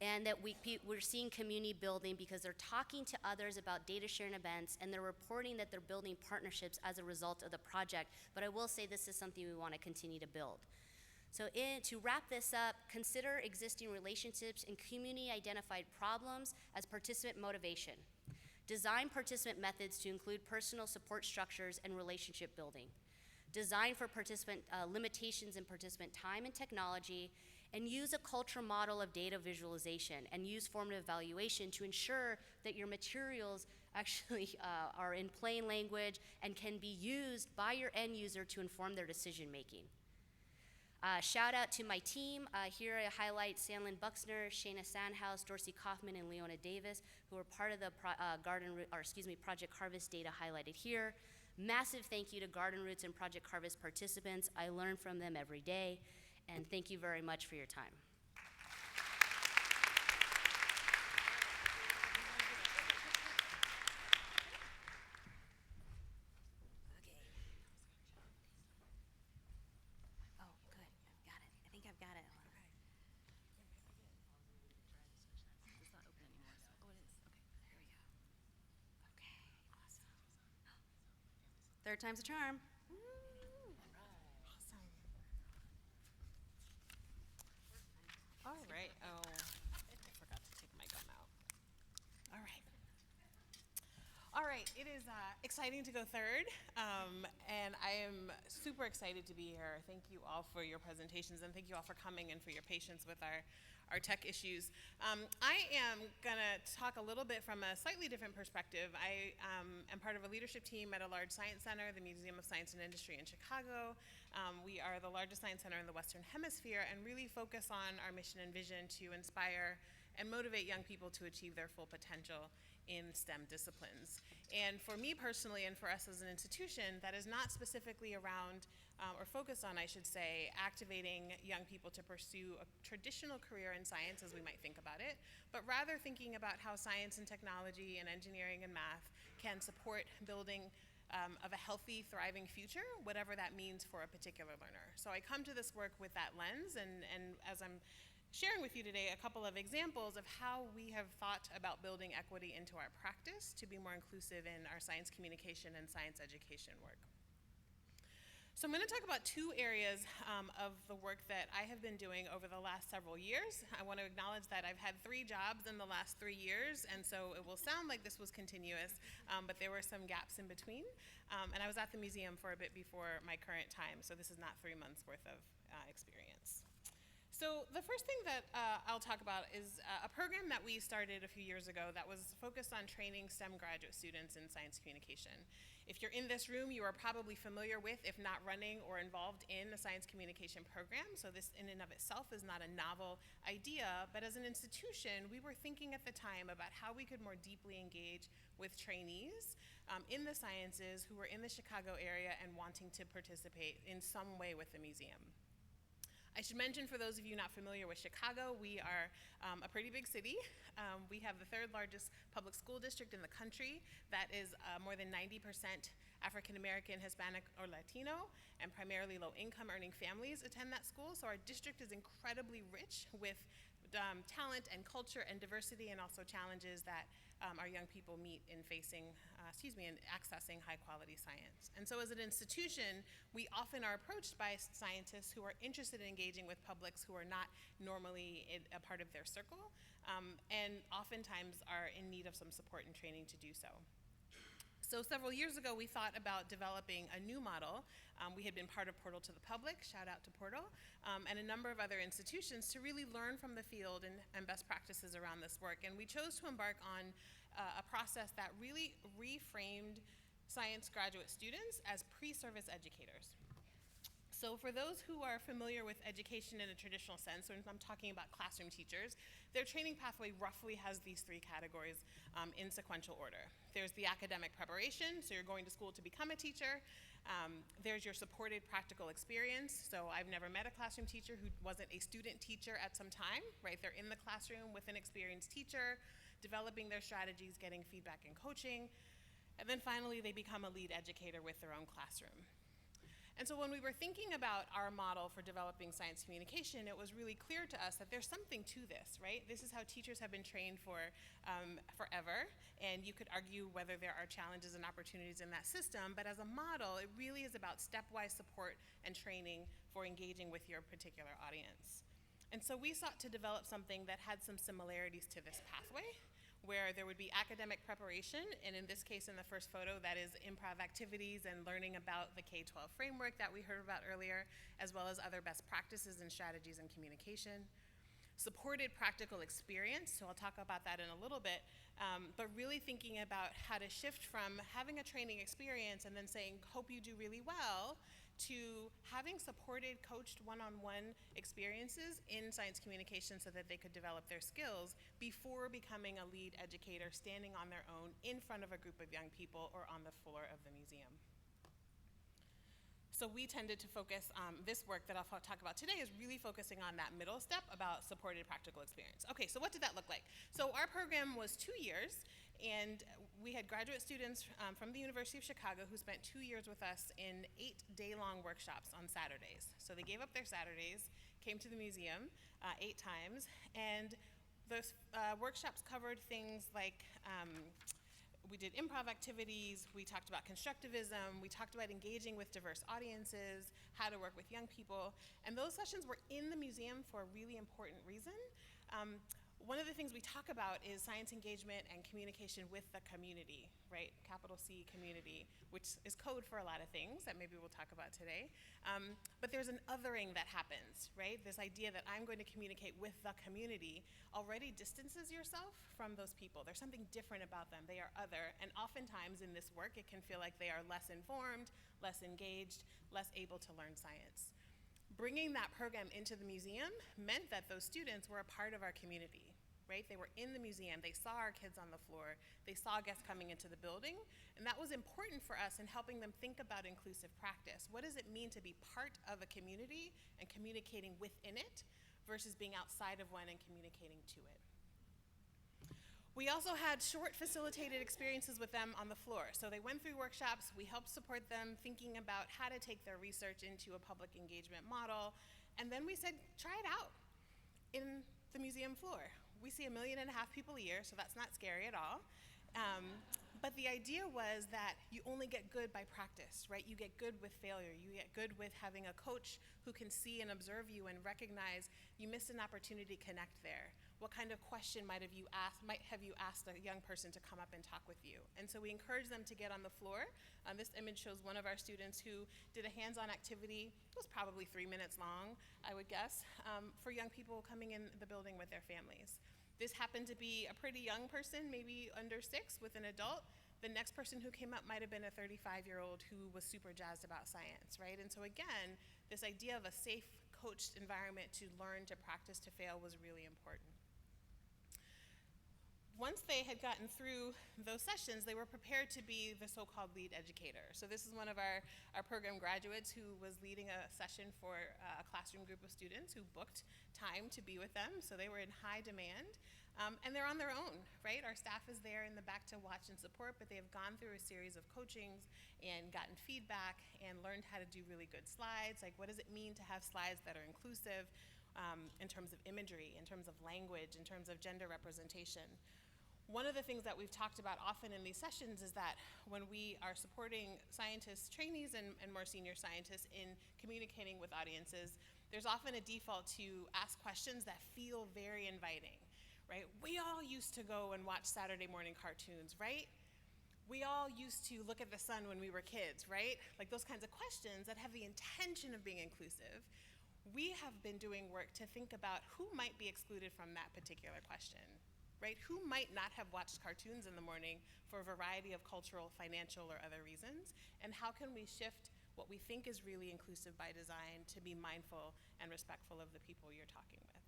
E: and that we're seeing community building because they're talking to others about data sharing events, and they're reporting that they're building partnerships as a result of the project. But I will say this is something we want to continue to build. So to wrap this up, consider existing relationships and community-identified problems as participant motivation. Design participant methods to include personal support structures and relationship building. Design for participant limitations in participant time and technology, and use a cultural model of data visualization and use formative evaluation to ensure that your materials actually are in plain language and can be used by your end user to inform their decision making. Shout out to my team. Here I highlight Sandlin Buxner, Shayna Sandhouse, Dorsey Kaufman, and Leona Davis, who are part of the Project Harvest data highlighted here. Massive thank you to Garden Roots and Project Harvest participants. I learn from them every day, and thank you very much for your time.
B: Third time's a charm.
F: Awesome. All right. Oh, I forgot to take my gum out. All right. All right. It is exciting to go third, and I am super excited to be here. Thank you all for your presentations, and thank you all for coming and for your patience with our tech issues. I am going to talk a little bit from a slightly different perspective. I am part of a leadership team at a large science center, the Museum of Science and Industry in Chicago. We are the largest science center in the Western Hemisphere and really focus on our mission and vision to inspire and motivate young people to achieve their full potential in STEM disciplines. And for me personally, and for us as an institution, that is not specifically around or focused on, I should say, activating young people to pursue a traditional career in science as we might think about it, but rather thinking about how science and technology and engineering and math can support building of a healthy, thriving future, whatever that means for a particular learner. So I come to this work with that lens, and as I'm sharing with you today a couple of examples of how we have thought about building equity into our practice to be more inclusive in our science communication and science education work. So I'm going to talk about two areas of the work that I have been doing over the last several years. I want to acknowledge that I've had 3 jobs in the last 3 years, and so it will sound like this was continuous, but there were some gaps in between. And I was at the museum for a bit before my current time, so this is not 3 months worth of experience. So the first thing that I'll talk about is a program that we started a few years ago that was focused on training STEM graduate students in science communication. If you're in this room, you are probably familiar with, if not running or involved in, a science communication program. So this in and of itself is not a novel idea, but as an institution, we were thinking at the time about how we could more deeply engage with trainees in the sciences who were in the Chicago area and wanting to participate in some way with the museum. I should mention, for those of you not familiar with Chicago, we are a pretty big city. We have the 3rd largest public school district in the country that is more than 90% African American, Hispanic, or Latino, and primarily low-income earning families attend that school. So our district is incredibly rich with talent and culture and diversity, and also challenges that our young people meet in in accessing high-quality science. And so as an institution, we often are approached by scientists who are interested in engaging with publics who are not normally a part of their circle, and oftentimes are in need of some support and training to do so. So several years ago, we thought about developing a new model. We had been part of Portal to the Public, shout out to Portal, and a number of other institutions to really learn from the field and best practices around this work. And we chose to embark on a process that really reframed science graduate students as pre-service educators. So for those who are familiar with education in a traditional sense, when I'm talking about classroom teachers, their training pathway roughly has these 3 categories in sequential order. There's the academic preparation, so you're going to school to become a teacher. There's your supported practical experience. So I've never met a classroom teacher who wasn't a student teacher at some time, right? They're in the classroom with an experienced teacher, developing their strategies, getting feedback and coaching. And then finally, they become a lead educator with their own classroom. And so when we were thinking about our model for developing science communication, it was really clear to us that there's something to this, right? This is how teachers have been trained for forever, and you could argue whether there are challenges and opportunities in that system, but as a model, it really is about stepwise support and training for engaging with your particular audience. And so we sought to develop something that had some similarities to this pathway, where there would be academic preparation, and in this case, in the first photo, that is improv activities and learning about the K-12 framework that we heard about earlier, as well as other best practices and strategies in communication. Supported practical experience, so I'll talk about that in a little bit, but really thinking about how to shift from having a training experience and then saying, hope you do really well, to having supported, coached one-on-one experiences in science communication so that they could develop their skills before becoming a lead educator, standing on their own in front of a group of young people or on the floor of the museum. So we tended to focus, this work that I'll talk about today is really focusing on that middle step about supported practical experience. Okay, so what did that look like? So our program was 2 years, and we had graduate students from the University of Chicago who spent 2 years with us in 8-day-long workshops on Saturdays. So they gave up their Saturdays, came to the museum 8 times, and those workshops covered things like we did improv activities, we talked about constructivism, we talked about engaging with diverse audiences, how to work with young people, and those sessions were in the museum for a really important reason. One of the things we talk about is science engagement and communication with the community, right? Capital C, community, which is code for a lot of things that maybe we'll talk about today. But there's an othering that happens, right? This idea that I'm going to communicate with the community already distances yourself from those people. There's something different about them. They are other, and oftentimes in this work, it can feel like they are less informed, less engaged, less able to learn science. Bringing that program into the museum meant that those students were a part of our community, right? They were in the museum, they saw our kids on the floor, they saw guests coming into the building, and that was important for us in helping them think about inclusive practice. What does it mean to be part of a community and communicating within it versus being outside of one and communicating to it? We also had short facilitated experiences with them on the floor. So they went through workshops, we helped support them thinking about how to take their research into a public engagement model, and then we said, try it out in the museum floor. We see 1.5 million people a year, so that's not scary at all. But the idea was that you only get good by practice, right? You get good with failure. You get good with having a coach who can see and observe you and recognize you missed an opportunity to connect there. What kind of question might have you asked a young person to come up and talk with you? And so we encourage them to get on the floor. This image shows one of our students who did a hands-on activity. It was probably 3 minutes long, I would guess, for young people coming in the building with their families. This happened to be a pretty young person, maybe under 6, with an adult. The next person who came up might have been a 35-year-old who was super jazzed about science, right? And so again, this idea of a safe, coached environment to learn, to practice, to fail was really important. Once they had gotten through those sessions, they were prepared to be the so-called lead educator. So this is one of our program graduates who was leading a session for a classroom group of students who booked time to be with them. So they were in high demand. And they're on their own, right? Our staff is there in the back to watch and support, but they have gone through a series of coachings and gotten feedback and learned how to do really good slides. Like, what does it mean to have slides that are inclusive in terms of imagery, in terms of language, in terms of gender representation? One of the things that we've talked about often in these sessions is that when we are supporting scientists, trainees, and more senior scientists in communicating with audiences, there's often a default to ask questions that feel very inviting, right? We all used to go and watch Saturday morning cartoons, right? We all used to look at the sun when we were kids, right? Like those kinds of questions that have the intention of being inclusive. We have been doing work to think about who might be excluded from that particular question, right? Who might not have watched cartoons in the morning for a variety of cultural, financial, or other reasons? And how can we shift what we think is really inclusive by design to be mindful and respectful of the people you're talking with?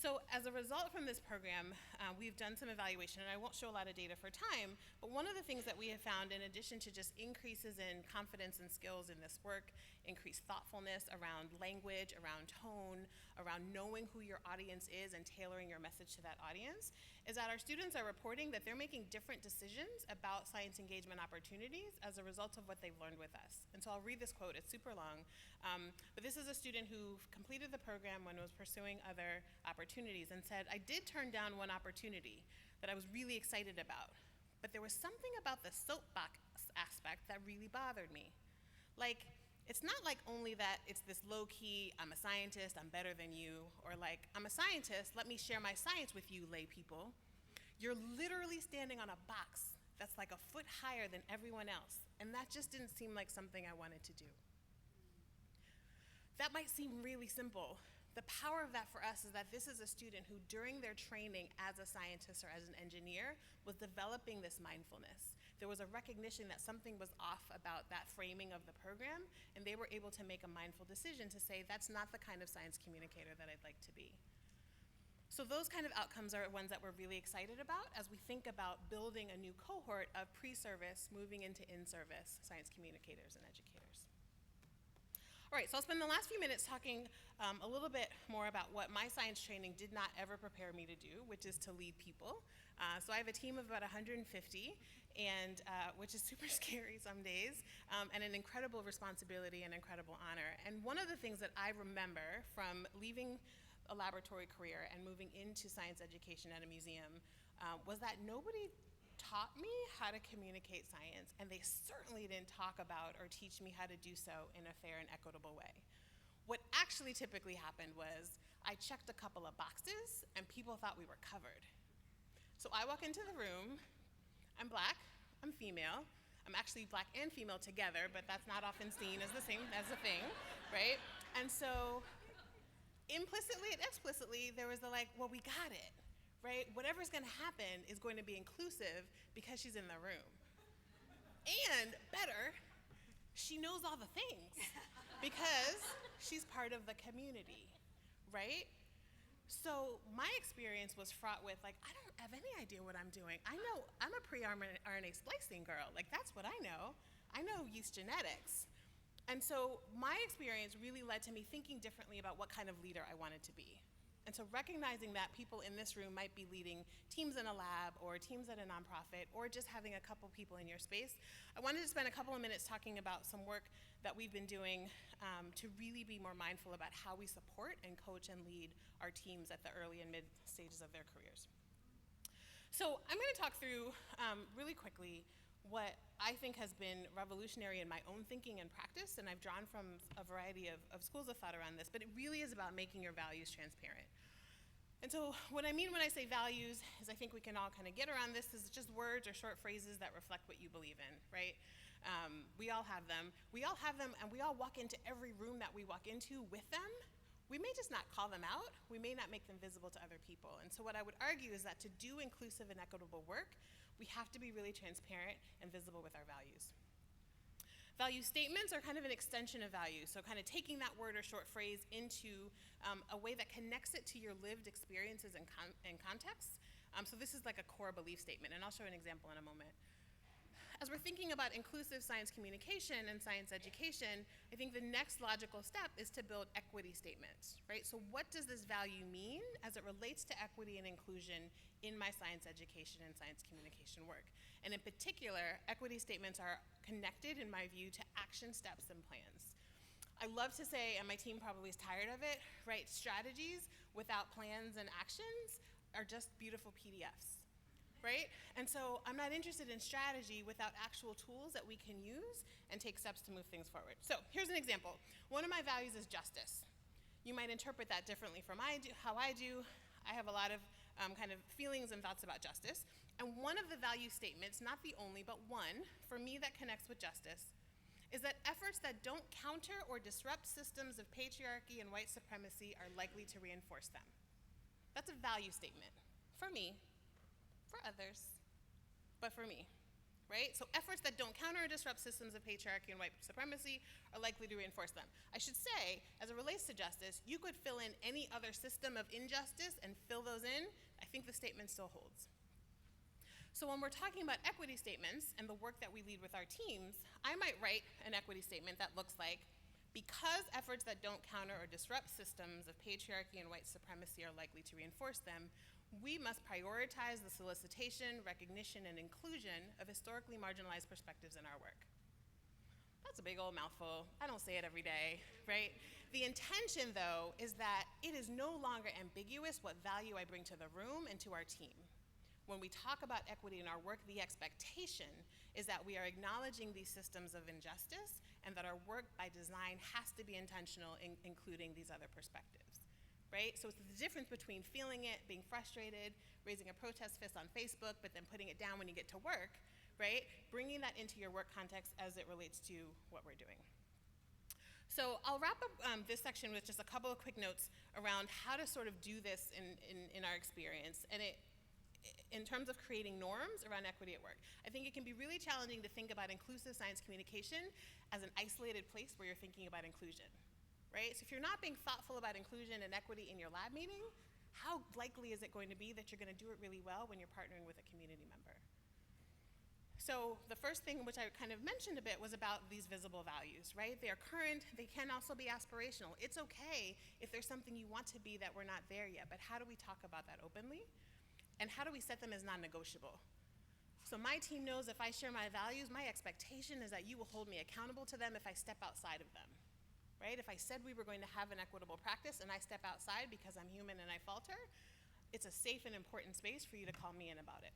F: So as a result from this program, we've done some evaluation, and I won't show a lot of data for time, but one of the things that we have found, in addition to just increases in confidence and skills in this work, increased thoughtfulness around language, around tone, around knowing who your audience is and tailoring your message to that audience, is that our students are reporting that they're making different decisions about science engagement opportunities as a result of what they've learned with us. And so I'll read this quote, it's super long, but this is a student who completed the program when was pursuing other opportunities and said, I did turn down one opportunity that I was really excited about, but there was something about the soapbox aspect that really bothered me. Like, it's not like only that it's this low-key, I'm a scientist, I'm better than you, or like, I'm a scientist, let me share my science with you, lay people. You're literally standing on a box that's like a foot higher than everyone else, and that just didn't seem like something I wanted to do. That might seem really simple. The power of that for us is that this is a student who, during their training as a scientist or as an engineer, was developing this mindfulness. There was a recognition that something was off about that framing of the program, and they were able to make a mindful decision to say, that's not the kind of science communicator that I'd like to be. So those kind of outcomes are ones that we're really excited about as we think about building a new cohort of pre-service moving into in-service science communicators and educators. All right, so I'll spend the last few minutes talking a little bit more about what my science training did not ever prepare me to do, which is to lead people. So I have a team of about 150, and which is super scary some days, and an incredible responsibility and incredible honor. And one of the things that I remember from leaving a laboratory career and moving into science education at a museum was that nobody taught me how to communicate science, and they certainly didn't talk about or teach me how to do so in a fair and equitable way. What actually typically happened was I checked a couple of boxes and people thought we were covered. So I walk into the room, I'm black, I'm female, I'm actually black and female together, but that's not often seen as the same as a thing, right? And so implicitly and explicitly, there was the like, well, we got it, right? Whatever's gonna happen is going to be inclusive because she's in the room. And better, she knows all the things because she's part of the community, right? So my experience was fraught with like, I don't have any idea what I'm doing. I know I'm a pre-RNA splicing girl. Like that's what I know. I know yeast genetics. And so my experience really led to me thinking differently about what kind of leader I wanted to be. And so recognizing that people in this room might be leading teams in a lab or teams at a nonprofit or just having a couple people in your space, I wanted to spend a couple of minutes talking about some work that we've been doing to really be more mindful about how we support and coach and lead our teams at the early and mid stages of their careers. So I'm going to talk through really quickly what I think has been revolutionary in my own thinking and practice, and I've drawn from a variety of schools of thought around this, but it really is about making your values transparent. And so what I mean when I say values is I think we can all kind of get around this as just words or short phrases that reflect what you believe in, right? We all have them. We all have them, and we all walk into every room that we walk into with them. We may just not call them out. We may not make them visible to other people. And so what I would argue is that to do inclusive and equitable work, we have to be really transparent and visible with our values. Value statements are kind of an extension of values, so kind of taking that word or short phrase into a way that connects it to your lived experiences and contexts. So this is like a core belief statement, and I'll show an example in a moment. As we're thinking about inclusive science communication and science education, I think the next logical step is to build equity statements, right? So what does this value mean as it relates to equity and inclusion in my science education and science communication work? And in particular, equity statements are connected, in my view, to action steps and plans. I love to say, and my team probably is tired of it, right? Strategies without plans and actions are just beautiful PDFs. Right? And so I'm not interested in strategy without actual tools that we can use and take steps to move things forward. So here's an example. One of my values is justice. You might interpret that differently from how I do. I have a lot of kind of feelings and thoughts about justice. And one of the value statements, not the only, but one, for me that connects with justice, is that efforts that don't counter or disrupt systems of patriarchy and white supremacy are likely to reinforce them. That's a value statement for me. For others, but for me, right? So efforts that don't counter or disrupt systems of patriarchy and white supremacy are likely to reinforce them. I should say, as it relates to justice, you could fill in any other system of injustice and fill those in. I think the statement still holds. So when we're talking about equity statements and the work that we lead with our teams, I might write an equity statement that looks like, because efforts that don't counter or disrupt systems of patriarchy and white supremacy are likely to reinforce them, we must prioritize the solicitation, recognition, and inclusion of historically marginalized perspectives in our work. That's a big old mouthful. I don't say it every day, right? The intention, though, is that it is no longer ambiguous what value I bring to the room and to our team. When we talk about equity in our work, the expectation is that we are acknowledging these systems of injustice and that our work by design has to be intentional in including these other perspectives. Right? So it's the difference between feeling it, being frustrated, raising a protest fist on Facebook, but then putting it down when you get to work, right? Bringing that into your work context as it relates to what we're doing. So I'll wrap up this section with just a couple of quick notes around how to sort of do this in our experience, and in terms of creating norms around equity at work. I think it can be really challenging to think about inclusive science communication as an isolated place where you're thinking about inclusion. Right? So if you're not being thoughtful about inclusion and equity in your lab meeting, how likely is it going to be that you're going to do it really well when you're partnering with a community member? So the first thing, which I kind of mentioned a bit, was about these visible values, right? They are current, they can also be aspirational. It's okay if there's something you want to be that we're not there yet, but how do we talk about that openly? And how do we set them as non-negotiable? So my team knows if I share my values, my expectation is that you will hold me accountable to them if I step outside of them. Right? If I said we were going to have an equitable practice and I step outside because I'm human and I falter, it's a safe and important space for you to call me in about it.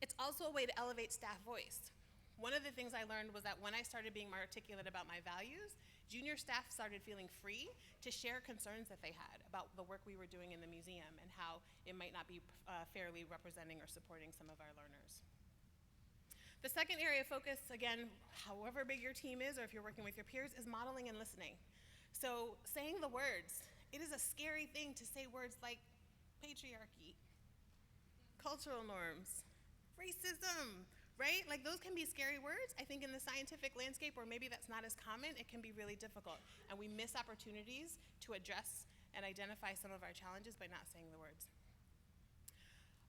F: It's also a way to elevate staff voice. One of the things I learned was that when I started being more articulate about my values, junior staff started feeling free to share concerns that they had about the work we were doing in the museum and how it might not be fairly representing or supporting some of our learners. The second area of focus, again, however big your team is or if you're working with your peers, is modeling and listening. So saying the words, it is a scary thing to say words like patriarchy, cultural norms, racism, right? Like those can be scary words. I think in the scientific landscape, or maybe that's not as common, it can be really difficult. And we miss opportunities to address and identify some of our challenges by not saying the words.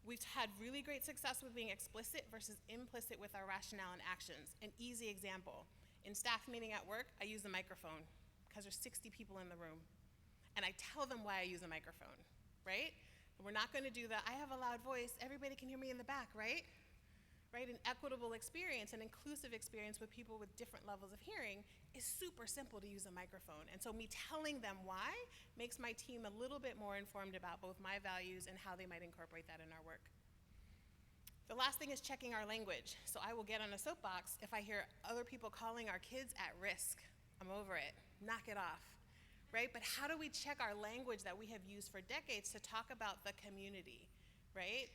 F: We've had really great success with being explicit versus implicit with our rationale and actions. An easy example, in staff meeting at work, I use the microphone because there's 60 people in the room. And I tell them why I use a microphone, right? We're not gonna do that, I have a loud voice, everybody can hear me in the back, right? Right, an equitable experience, an inclusive experience with people with different levels of hearing is super simple to use a microphone. And so me telling them why makes my team a little bit more informed about both my values and how they might incorporate that in our work. The last thing is checking our language. So I will get on a soapbox if I hear other people calling our kids at risk. I'm over it, knock it off, right? But how do we check our language that we have used for decades to talk about the community, right?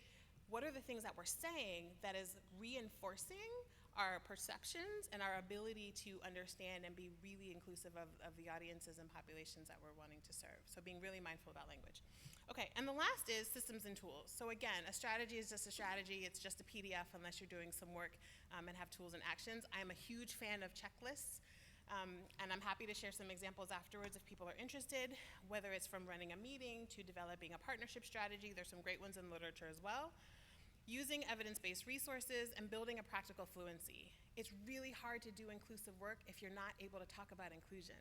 F: What are the things that we're saying that is reinforcing our perceptions and our ability to understand and be really inclusive of the audiences and populations that we're wanting to serve? So being really mindful about language. Okay, and the last is systems and tools. So again, a strategy is just a strategy. It's just a PDF unless you're doing some work and have tools and actions. I am a huge fan of checklists. And I'm happy to share some examples afterwards if people are interested, whether it's from running a meeting to developing a partnership strategy. There's some great ones in literature as well. Using evidence-based resources and building a practical fluency. It's really hard to do inclusive work if you're not able to talk about inclusion.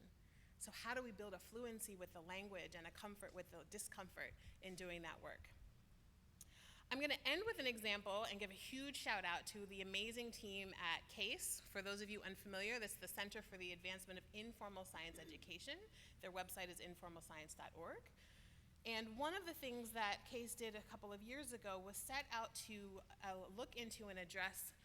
F: So how do we build a fluency with the language and a comfort with the discomfort in doing that work? I'm gonna end with an example and give a huge shout out to the amazing team at CASE. For those of you unfamiliar, this is the Center for the Advancement of Informal Science Education. Their website is informalscience.org. And one of the things that CASE did a couple of years ago was set out to look into and address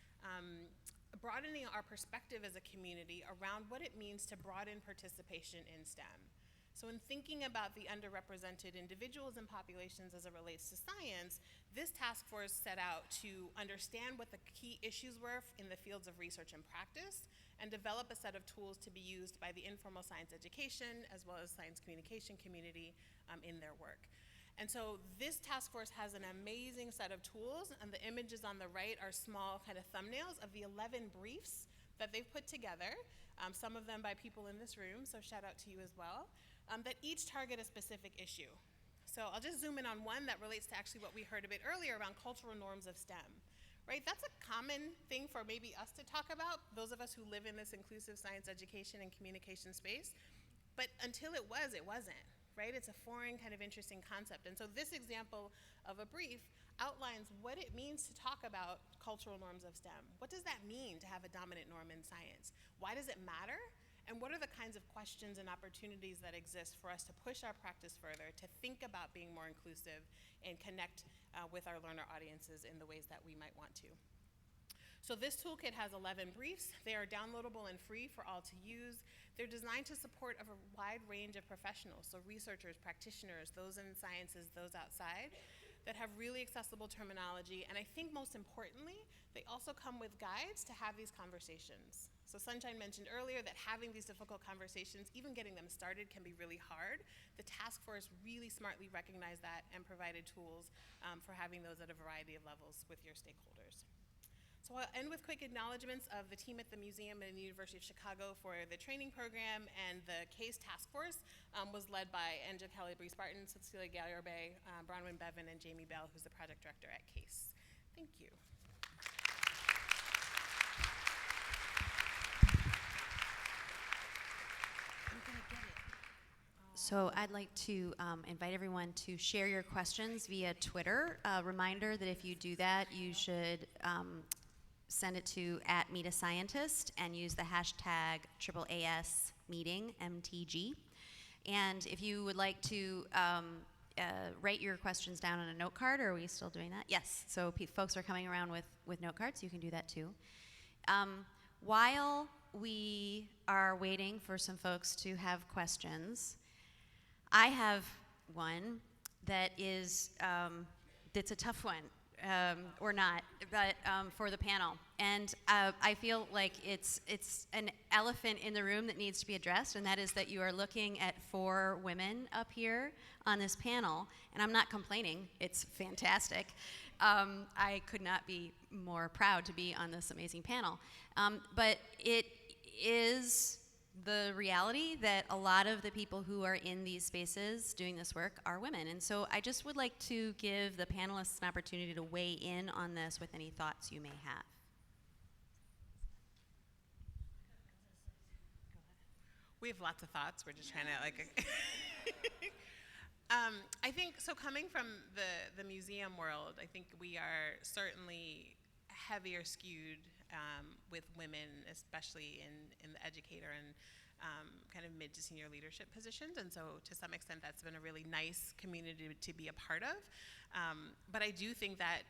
F: broadening our perspective as a community around what it means to broaden participation in STEM. So in thinking about the underrepresented individuals and populations as it relates to science, this task force set out to understand what the key issues were in the fields of research and practice and develop a set of tools to be used by the informal science education as well as science communication community in their work. And so this task force has an amazing set of tools, and the images on the right are small kind of thumbnails of the 11 briefs that they've put together, some of them by people in this room, so shout out to you as well, that each target a specific issue. So I'll just zoom in on one that relates to actually what we heard a bit earlier around cultural norms of STEM, right? That's a common thing for maybe us to talk about, those of us who live in this inclusive science education and communication space, but until it wasn't, right? It's a foreign kind of interesting concept. And so this example of a brief outlines what it means to talk about cultural norms of STEM. What does that mean to have a dominant norm in science? Why does it matter? And what are the kinds of questions and opportunities that exist for us to push our practice further, to think about being more inclusive and connect with our learner audiences in the ways that we might want to. So this toolkit has 11 briefs. They are downloadable and free for all to use. They're designed to support a wide range of professionals, so researchers, practitioners, those in sciences, those outside, that have really accessible terminology. And I think most importantly, they also come with guides to have these conversations. So Sunshine mentioned earlier that having these difficult conversations, even getting them started, can be really hard. The task force really smartly recognized that and provided tools for having those at a variety of levels with your stakeholders. So I'll end with quick acknowledgements of the team at the museum and the University of Chicago for the training program, and the CASE task force was led by Angela Kelly Bree-Spartan, Cecilia Galliarbe, Bronwyn Bevan, and Jamie Bell, who's the project director at CASE. Thank you.
B: So I'd like to invite everyone to share your questions via Twitter. A reminder that if you do that, you should send it to @MeetAScientist and use the hashtag AAAS meeting, MTG. And if you would like to write your questions down on a note card, or are we still doing that? Yes, so folks are coming around with note cards. You can do that too. While we are waiting for some folks to have questions, I have one that is, that's a tough one, or not, but for the panel. And I feel like it's an elephant in the room that needs to be addressed, and that is that you are looking at 4 women up here on this panel, and I'm not complaining, it's fantastic. I could not be more proud to be on this amazing panel. But it is the reality that a lot of the people who are in these spaces doing this work are women. And so I just would like to give the panelists an opportunity to weigh in on this with any thoughts you may have.
F: We have lots of thoughts. We're just trying to like. I think so. Coming from the museum world, I think we are certainly heavier skewed with women, especially in the educator and kind of mid to senior leadership positions. And so to some extent, that's been a really nice community to be a part of. But I do think that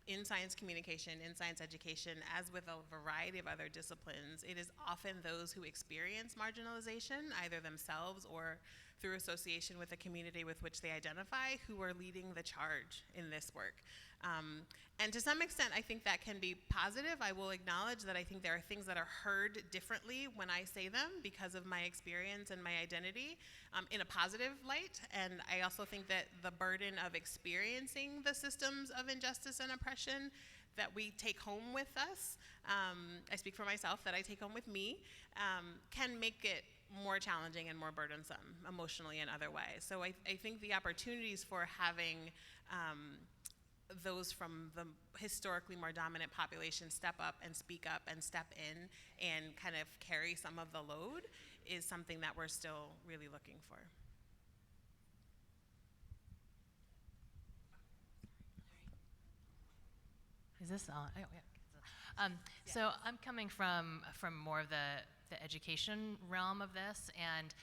F: in science communication, in science education, as with a variety of other disciplines, it is often those who experience marginalization, either themselves or through association with the community with which they identify, who are leading the charge in this work. And to some extent, I think that can be positive. I will acknowledge that I think there are things that are heard differently when I say them because of my experience and my identity in a positive light. And I also think that the burden of experiencing the systems of injustice and oppression that we take home with us, I speak for myself, that I take home with me, can make it more challenging and more burdensome emotionally and otherwise. So I think the opportunities for having those from the historically more dominant population step up and speak up and step in and kind of carry some of the load is something that we're still really looking for.
C: Is this on? Oh, yeah. So I'm coming from more of the education realm of this, and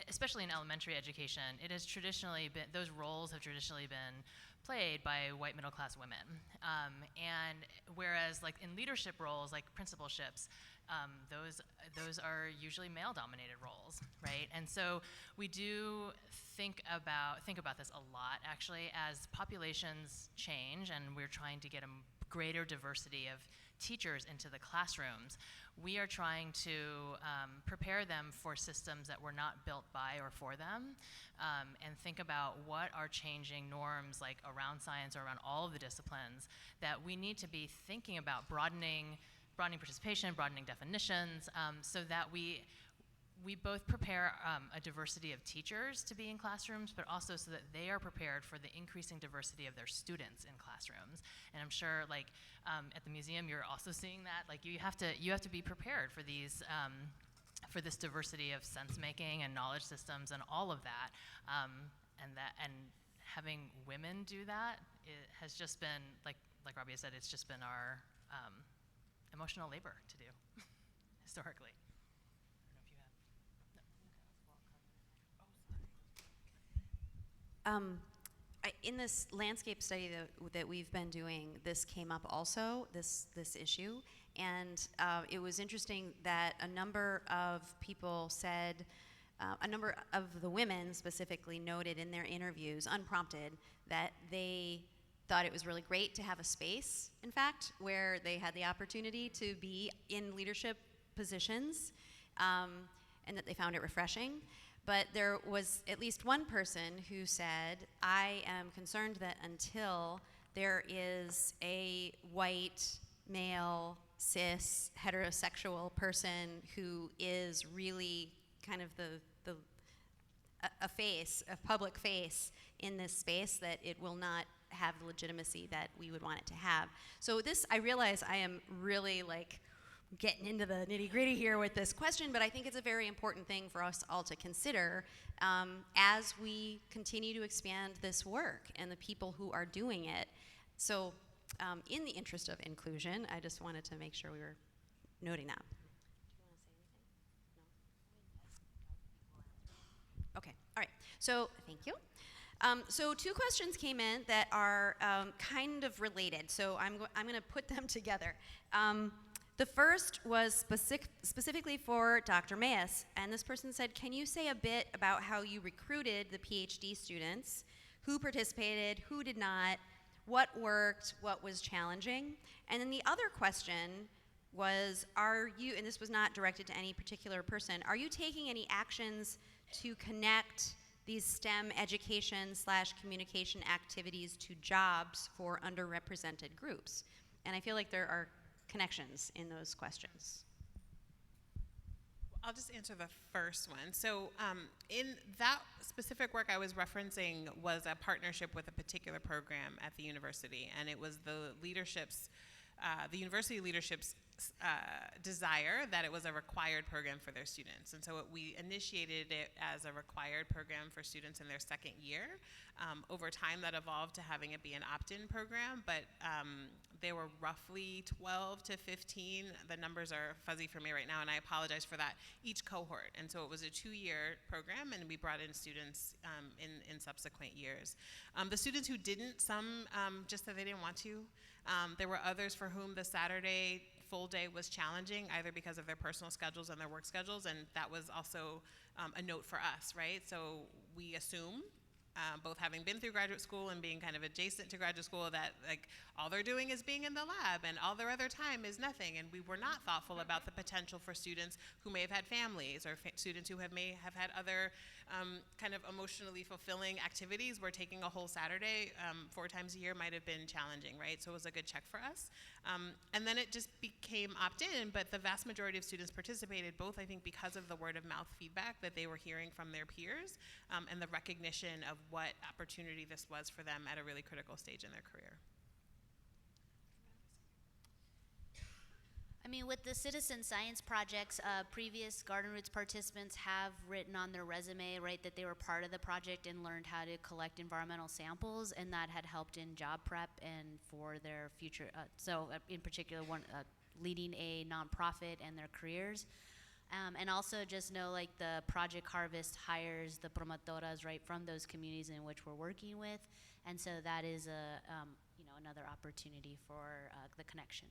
C: especially in elementary education, it has traditionally been, those roles have traditionally been played by white middle class women. And whereas like in leadership roles, like principalships, those are usually male dominated roles, right? And so we do think about this a lot actually as populations change and we're trying to get a greater diversity of teachers into the classrooms. We are trying to prepare them for systems that were not built by or for them, and think about what are changing norms like around science or around all of the disciplines that we need to be thinking about broadening participation, broadening definitions, so that we both prepare a diversity of teachers to be in classrooms, but also so that they are prepared for the increasing diversity of their students in classrooms. And I'm sure, like at the museum, you're also seeing that. Like you have to be prepared for these, for this diversity of sense making and knowledge systems and all of that. And having women do that, it has just been like Robbie said, it's just been our emotional labor to do historically.
B: In this landscape study that we've been doing, this came up also, this issue, and it was interesting that a number of people said, a number of the women specifically noted in their interviews, unprompted, that they thought it was really great to have a space, in fact, where they had the opportunity to be in leadership positions, and that they found it refreshing. But there was at least one person who said, I am concerned that until there is a white, male, cis, heterosexual person who is really kind of a face, a public face in this space, that it will not have the legitimacy that we would want it to have. So this, I realize I am really like getting into the nitty-gritty here with this question, but I think it's a very important thing for us all to consider as we continue to expand this work and the people who are doing it. So in the interest of inclusion, I just wanted to make sure we were noting that. Okay, all right, so thank you. So 2 questions came in that are kind of related, so I'm going to put them together. The first was specifically for Dr. Mayes, and this person said, can you say a bit about how you recruited the PhD students, who participated, who did not, what worked, what was challenging? And then the other question was, are you, and this was not directed to any particular person, are you taking any actions to connect these STEM education/communication activities to jobs for underrepresented groups? And I feel like there are connections in those questions.
F: I'll just answer the first one. So in that specific work I was referencing was a partnership with a particular program at the university, and it was the university leadership's desire that it was a required program for their students. And so we initiated it as a required program for students in their second year. Over time that evolved to having it be an opt-in program, but there were roughly 12 to 15, the numbers are fuzzy for me right now and I apologize for that, each cohort. And so it was a 2-year program and we brought in students in subsequent years. The students who didn't, some just said they didn't want to. There were others for whom the Saturday full day was challenging, either because of their personal schedules and their work schedules, and that was also a note for us, right? So we assume, both having been through graduate school and being kind of adjacent to graduate school, that like all they're doing is being in the lab and all their other time is nothing, and we were not thoughtful about the potential for students who may have had families or students who may have had other kind of emotionally fulfilling activities where taking a whole Saturday 4 times a year might have been challenging, right? So it was a good check for us. And then it just became opt-in, but the vast majority of students participated, both I think because of the word of mouth feedback that they were hearing from their peers and the recognition of what opportunity this was for them at a really critical stage in their career.
E: I mean, with the citizen science projects, previous Garden Roots participants have written on their resume, right, that they were part of the project and learned how to collect environmental samples, and that had helped in job prep and for their future, in particular, leading a nonprofit and their careers. And also just know, like, the Project Harvest hires the promotoras, right, from those communities in which we're working with, and so that is another opportunity for the connection.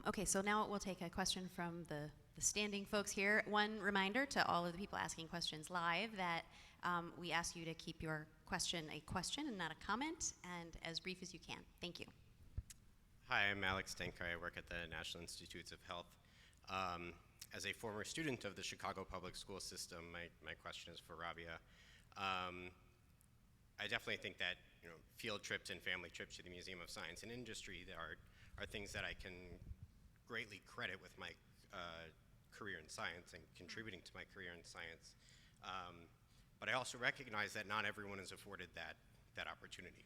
B: Okay, so now we'll take a question from the standing folks here. One reminder to all of the people asking questions live that we ask you to keep your question a question and not a comment, and as brief as you can. Thank you.
G: Hi, I'm Alex Stenka. I work at the National Institutes of Health. As a former student of the Chicago public school system, my question is for Rabia. I definitely think that field trips and family trips to the Museum of Science and Industry are things that I can greatly credit with my career in science and contributing to my career in science. But I also recognize that not everyone is afforded that opportunity.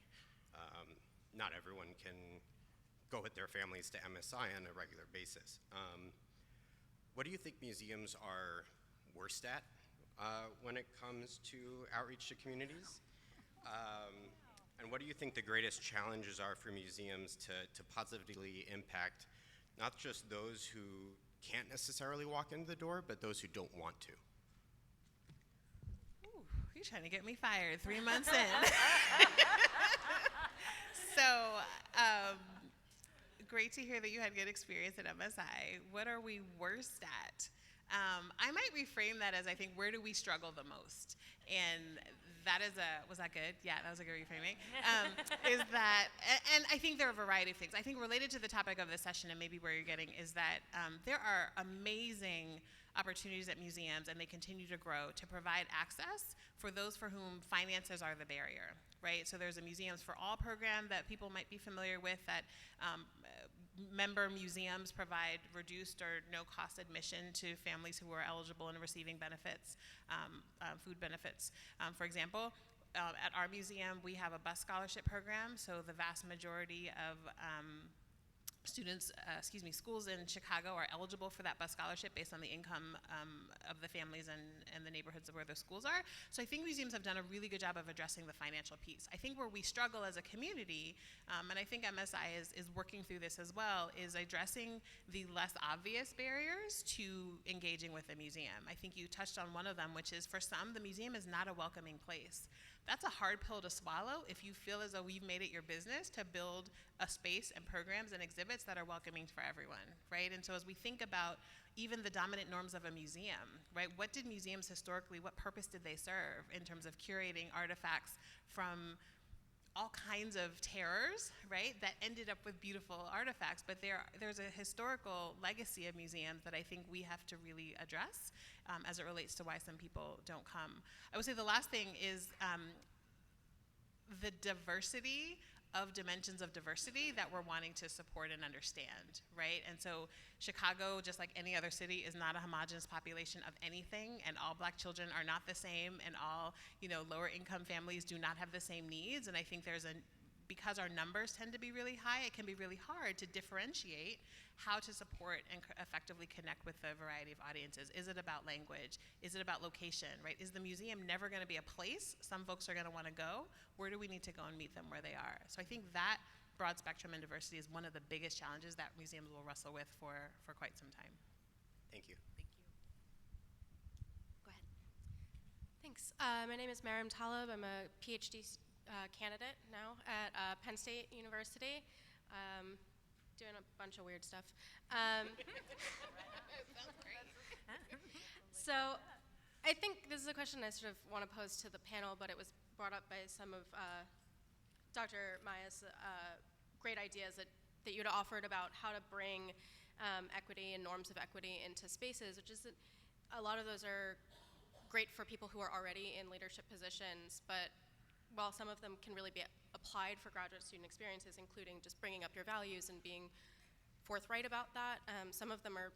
G: Not everyone can go with their families to MSI on a regular basis. What do you think museums are worst at when it comes to outreach to communities? And what do you think the greatest challenges are for museums to positively impact not just those who can't necessarily walk in the door, but those who don't want to?
F: Ooh, you're trying to get me fired 3 months in. So, great to hear that you had good experience at MSI. What are we worst at? I might reframe that as, I think, where do we struggle the most? And that is was that good? Yeah, that was a good reframing. And I think there are a variety of things. I think related to the topic of this session and maybe where you're getting is that there are amazing opportunities at museums, and they continue to grow, to provide access for those for whom finances are the barrier, right? So there's a Museums for All program that people might be familiar with that member museums provide reduced or no-cost admission to families who are eligible and receiving benefits, food benefits. For example, at our museum, we have a bus scholarship program, so the vast majority of schools in Chicago are eligible for that bus scholarship based on the income of the families and the neighborhoods where the schools are. So I think museums have done a really good job of addressing the financial piece. I think where we struggle as a community, and I think MSI is working through this as well, is addressing the less obvious barriers to engaging with a museum. I think you touched on one of them, which is for some, the museum is not a welcoming place. That's a hard pill to swallow if you feel as though we've made it your business to build a space and programs and exhibits that are welcoming for everyone, right? And so as we think about even the dominant norms of a museum, right? What did museums historically, what purpose did they serve in terms of curating artifacts from all kinds of terrors, right, that ended up with beautiful artifacts? But there's a historical legacy of museums that I think we have to really address as it relates to why some people don't come. I would say the last thing is the diversity of dimensions of diversity that we're wanting to support and understand, right? And so Chicago, just like any other city, is not a homogenous population of anything, and all Black children are not the same, and all, lower income families do not have the same needs. And I think because our numbers tend to be really high, it can be really hard to differentiate how to support and effectively connect with a variety of audiences. Is it about language? Is it about location, right? Is the museum never going to be a place some folks are going to want to go? Where do we need to go and meet them where they are? So I think that broad spectrum and diversity is one of the biggest challenges that museums will wrestle with for quite some time.
G: Thank you.
B: Go ahead.
H: Thanks. My name is Mariam Talib. I'm a PhD candidate now at Penn State University. Doing a bunch of weird stuff. So I think this is a question I sort of want to pose to the panel, but it was brought up by some of Dr. Maya's great ideas that you had offered about how to bring equity and norms of equity into spaces, which is that a lot of those are great for people who are already in leadership positions, but while some of them can really be applied for graduate student experiences, including just bringing up your values and being forthright about that, some of them are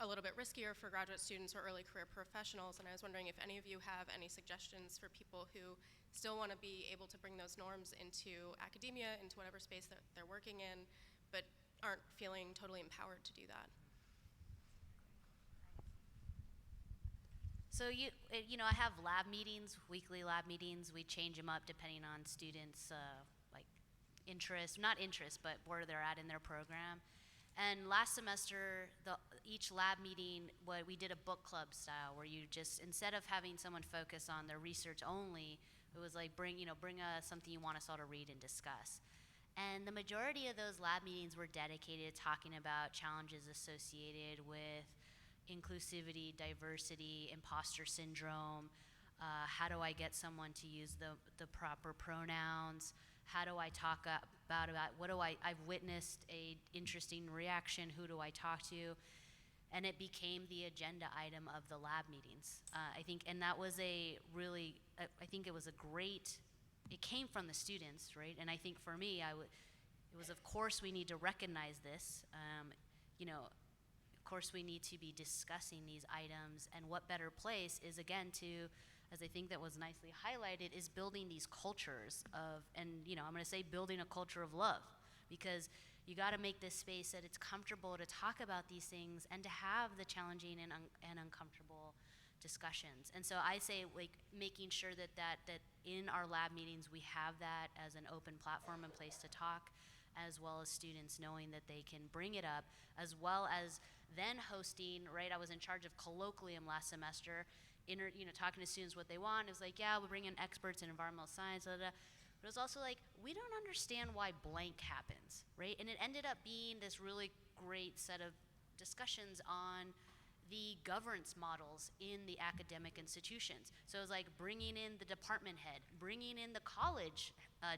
H: a little bit riskier for graduate students or early career professionals. And I was wondering if any of you have any suggestions for people who still want to be able to bring those norms into academia, into whatever space that they're working in, but aren't feeling totally empowered to do that.
E: So I have lab meetings, weekly lab meetings. We change them up depending on students' not interest, but where they're at in their program. And last semester, each lab meeting, we did a book club style, where you just, instead of having someone focus on their research only, it was like bring something you want us all to read and discuss. And the majority of those lab meetings were dedicated to talking about challenges associated with inclusivity, diversity, imposter syndrome. How do I get someone to use the proper pronouns? How do I talk about I've witnessed a interesting reaction, who do I talk to? And it became the agenda item of the lab meetings. I think, and that was it came from the students, right? And I think for me, it was, of course, we need to recognize this. Of course, we need to be discussing these items, and what better place is, again, to, as I think that was nicely highlighted, is building these cultures of, and I'm going to say building a culture of love, because you got to make this space that it's comfortable to talk about these things and to have the challenging and uncomfortable discussions. And so I say, making sure that in our lab meetings we have that as an open platform and place to talk, as well as students knowing that they can bring it up, as well as then hosting, right? I was in charge of colloquium last semester, talking to students what they want. It was like, yeah, we'll bring in experts in environmental science, blah, blah, blah. But it was also like, we don't understand why blank happens, right? And it ended up being this really great set of discussions on the governance models in the academic institutions. So it was like bringing in the department head, bringing in the college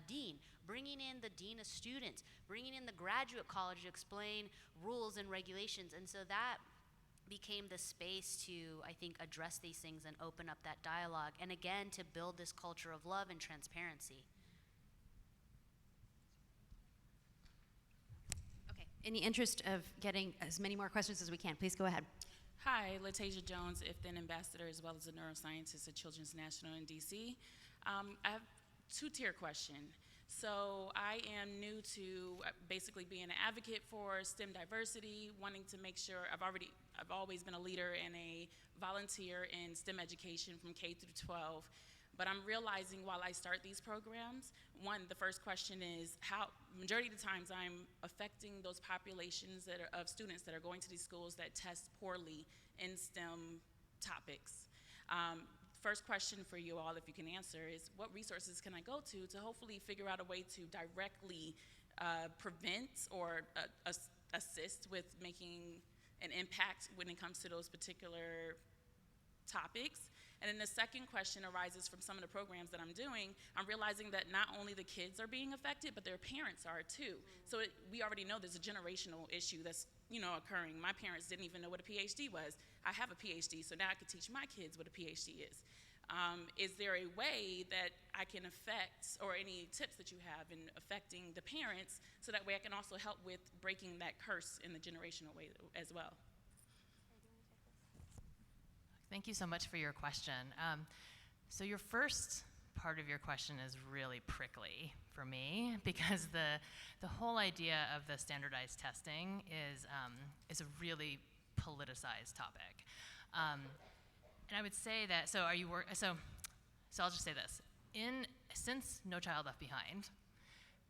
E: dean, bringing in the dean of students, bringing in the graduate college to explain rules and regulations. And so that became the space to, I think, address these things and open up that dialogue. And again, to build this culture of love and transparency.
B: Okay, in the interest of getting as many more questions as we can, please go ahead.
I: Hi, Latasia Jones, IFTHN ambassador, as well as a neuroscientist at Children's National in DC. I have two-tier question. So I am new to basically being an advocate for STEM diversity, wanting to make sure I've always been a leader and a volunteer in STEM education from K through 12. But I'm realizing while I start these programs, the first question is majority of the times I'm affecting those populations of students that are going to these schools that test poorly in STEM topics. First question for you all, if you can answer, is what resources can I go to hopefully figure out a way to directly prevent or assist with making an impact when it comes to those particular topics? And then the second question arises from some of the programs that I'm doing. I'm realizing that not only the kids are being affected, but their parents are too. So we already know there's a generational issue that's occurring. My parents didn't even know what a PhD was. I have a PhD, so now I can teach my kids what a PhD is. Is there a way that I can affect, or any tips that you have in affecting the parents, so that way I can also help with breaking that curse in the generational way as well?
D: Thank you so much for your question. So your first part of your question is really prickly for me, because the whole idea of the standardized testing is a really politicized topic. And I would say that, so I'll just say this. Since No Child Left Behind,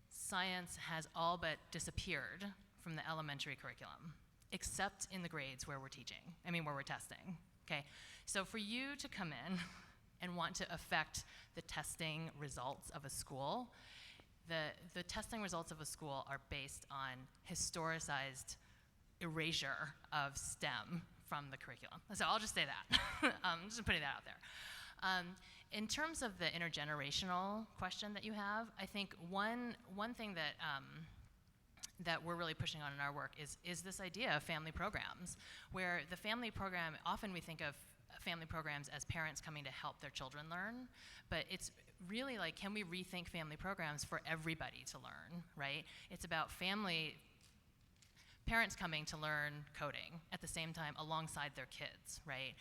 D: science has all but disappeared from the elementary curriculum, except in the grades where we're testing. Okay, so for you to come in and want to affect the testing results of a school, the testing results of a school are based on historicized erasure of STEM from the curriculum. So I'll just say that. I'm just putting that out there. In terms of the intergenerational question that you have, I think one thing that we're really pushing on in our work is this idea of family programs, where the family program, often we think of family programs as parents coming to help their children learn, but it's really like, can we rethink family programs for everybody to learn, right? It's about parents coming to learn coding at the same time alongside their kids, right?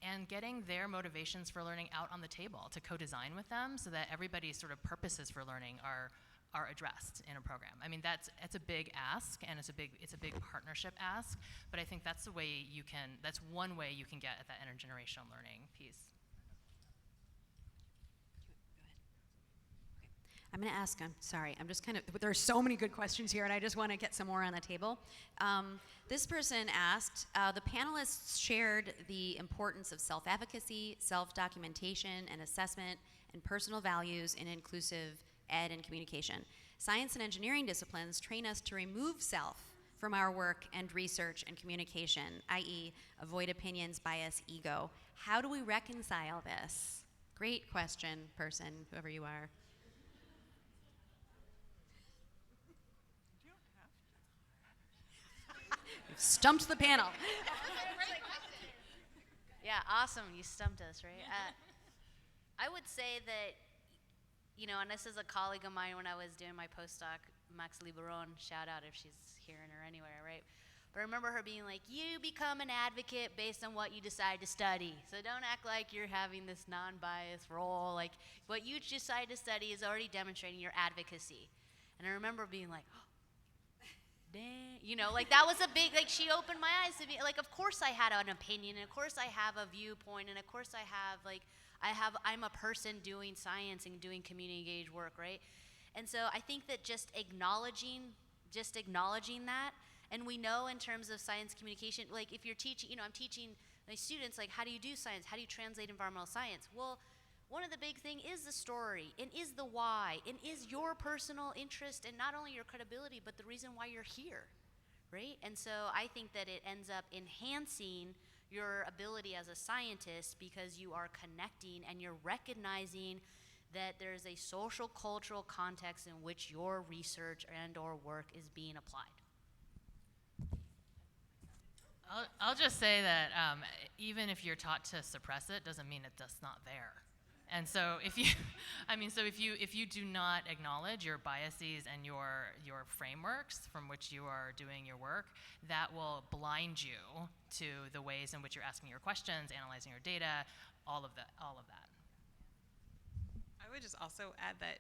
D: And getting their motivations for learning out on the table to co-design with them, so that everybody's sort of purposes for learning are addressed in a program. I mean, it's a big ask, and it's a big partnership ask, but I think that's one way you can get at that intergenerational learning piece.
B: I'm going to ask, I'm sorry, I'm just there are so many good questions here, and I just want to get some more on the table. This person asked, the panelists shared the importance of self-advocacy, self-documentation, and assessment, and personal values in inclusive ed and communication. Science and engineering disciplines train us to remove self from our work and research and communication, i.e. avoid opinions, bias, ego. How do we reconcile this? Great question, person, whoever you are. You've stumped the panel.
E: Yeah, awesome. You stumped us, right? I would say that, and this is a colleague of mine when I was doing my postdoc, Max Liberon, shout out if she's hearing her anywhere, right? But I remember her being like, you become an advocate based on what you decide to study. So don't act like you're having this non-biased role. Like, what you decide to study is already demonstrating your advocacy. And I remember being like, oh, dang, that was a big, she opened my eyes to me. Like, of course I had an opinion, and of course I have a viewpoint, and of course I'm a person doing science and doing community engaged work, right? And so I think that just acknowledging that, and we know in terms of science communication, like if you're teaching, I'm teaching my students, like, how do you do science? How do you translate environmental science? Well, one of the big things is the story, and is the why, and is your personal interest, and not only your credibility, but the reason why you're here, right? And so I think that it ends up enhancing your ability as a scientist, because you are connecting and you're recognizing that there's a social cultural context in which your research and or work is being applied.
D: I'll just say that even if you're taught to suppress it, doesn't mean it's not there. And so if you do not acknowledge your biases and your frameworks from which you are doing your work, that will blind you to the ways in which you're asking your questions, analyzing your data, all of that.
F: I would just also add that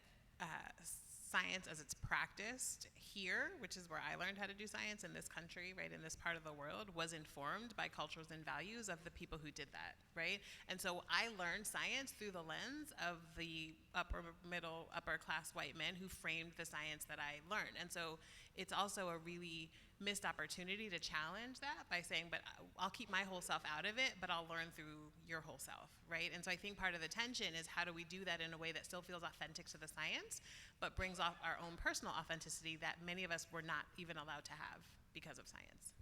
F: science as it's practiced here, which is where I learned how to do science in this country, right, in this part of the world, was informed by cultures and values of the people who did that, right? And so I learned science through the lens of the upper middle, upper class white men who framed the science that I learned. And so it's also a really missed opportunity to challenge that by saying, but I'll keep my whole self out of it, but I'll learn through your whole self, right? And so I think part of the tension is how do we do that in a way that still feels authentic to the science, but brings off our own personal authenticity that many of us were not even allowed to have because of science.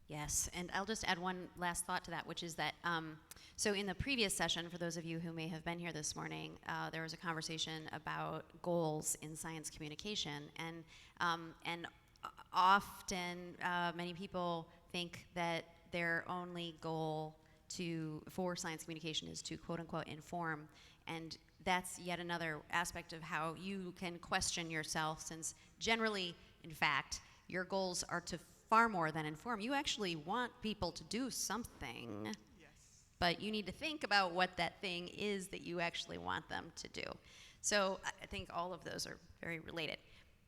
B: Yes, and I'll just add one last thought to that, which is that, so in the previous session, for those of you who may have been here this morning, there was a conversation about goals in science communication, and often many people think that their only goal for science communication is to quote unquote inform, and that's yet another aspect of how you can question yourself, since generally, in fact, your goals are to far more than inform. You actually want people to do something, yes, but you need to think about what that thing is that you actually want them to do. So I think all of those are very related.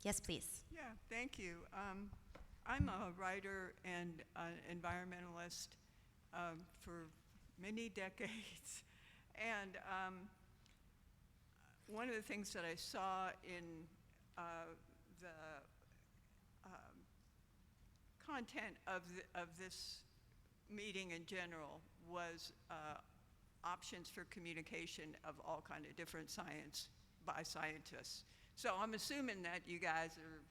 B: Yes, please.
J: Yeah, thank you. I'm a writer and an environmentalist for many decades. And one of the things that I saw in the content of this meeting in general was options for communication of all kind of different science by scientists. So I'm assuming that you guys are,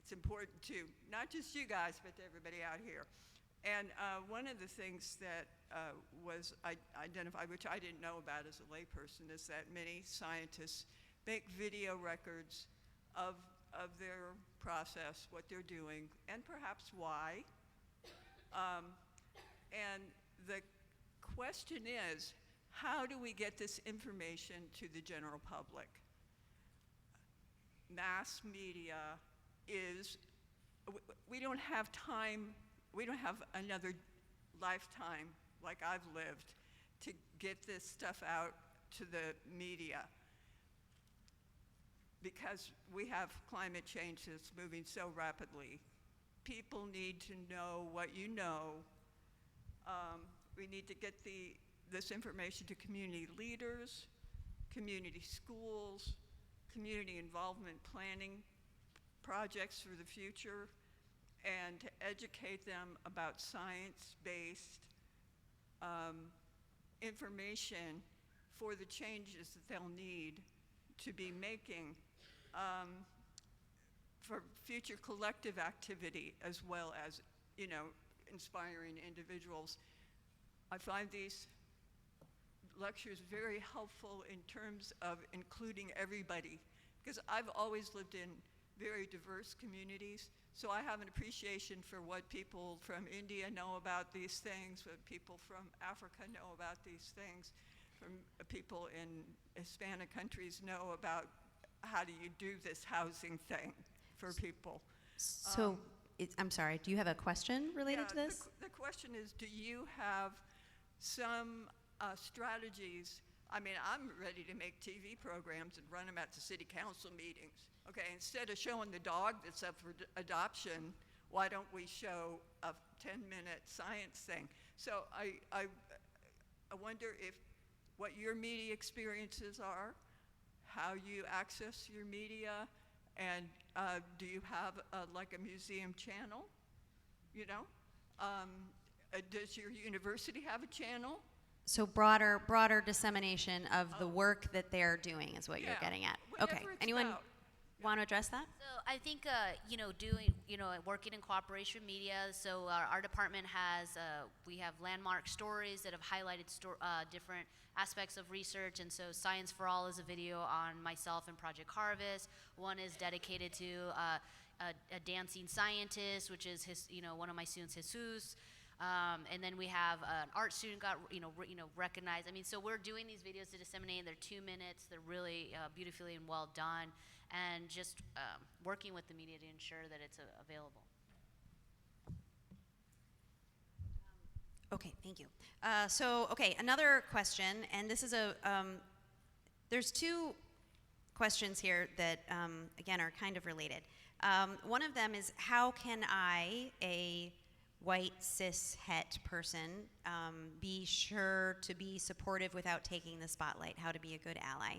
J: it's important to, not just you guys, but to everybody out here. And one of the things that was identified, which I didn't know about as a layperson, is that many scientists make video records of their process, what they're doing, and perhaps why. And the question is, how do we get this information to the general public? Mass media is, we don't have time, we don't have another lifetime like I've lived to get this stuff out to the media, because we have climate change that's moving so rapidly. People need to know what you know. We need to get this information to community leaders, community schools, community involvement planning projects for the future, and to educate them about science-based information for the changes that they'll need to be making for future collective activity, as well as, inspiring individuals. I find these lectures very helpful in terms of including everybody, because I've always lived in very diverse communities, so I have an appreciation for what people from India know about these things, what people from Africa know about these things, from people in Hispanic countries know about how do you do this housing thing for people.
B: So, I'm sorry, do you have a question related to this?
J: The question is, do you have some strategies? I mean, I'm ready to make TV programs and run them at the city council meetings. Okay, instead of showing the dog that's up for adoption, why don't we show a 10-minute science thing? So I wonder what your media experiences are, how you access your media, and do you have like a museum channel? Does your university have a channel?
B: So broader dissemination of the work that they're doing is what you're getting at. Okay, anyone want to address that?
E: So I think, working in cooperation media, so our department has, we have landmark stories that have highlighted different aspects of research, and so Science for All is a video on myself and Project Harvest. One is dedicated to a dancing scientist, which is one of my students, Jesus. And then we have an art student got recognized. I mean, so we're doing these videos to disseminate. They're 2 minutes. They're really beautifully and well done, and just working with the media to ensure that it's available.
B: Okay, thank you. So, another question, and this is there's two questions here that, again, are kind of related. One of them is, how can I, a white cis het person, be sure to be supportive without taking the spotlight, how to be a good ally?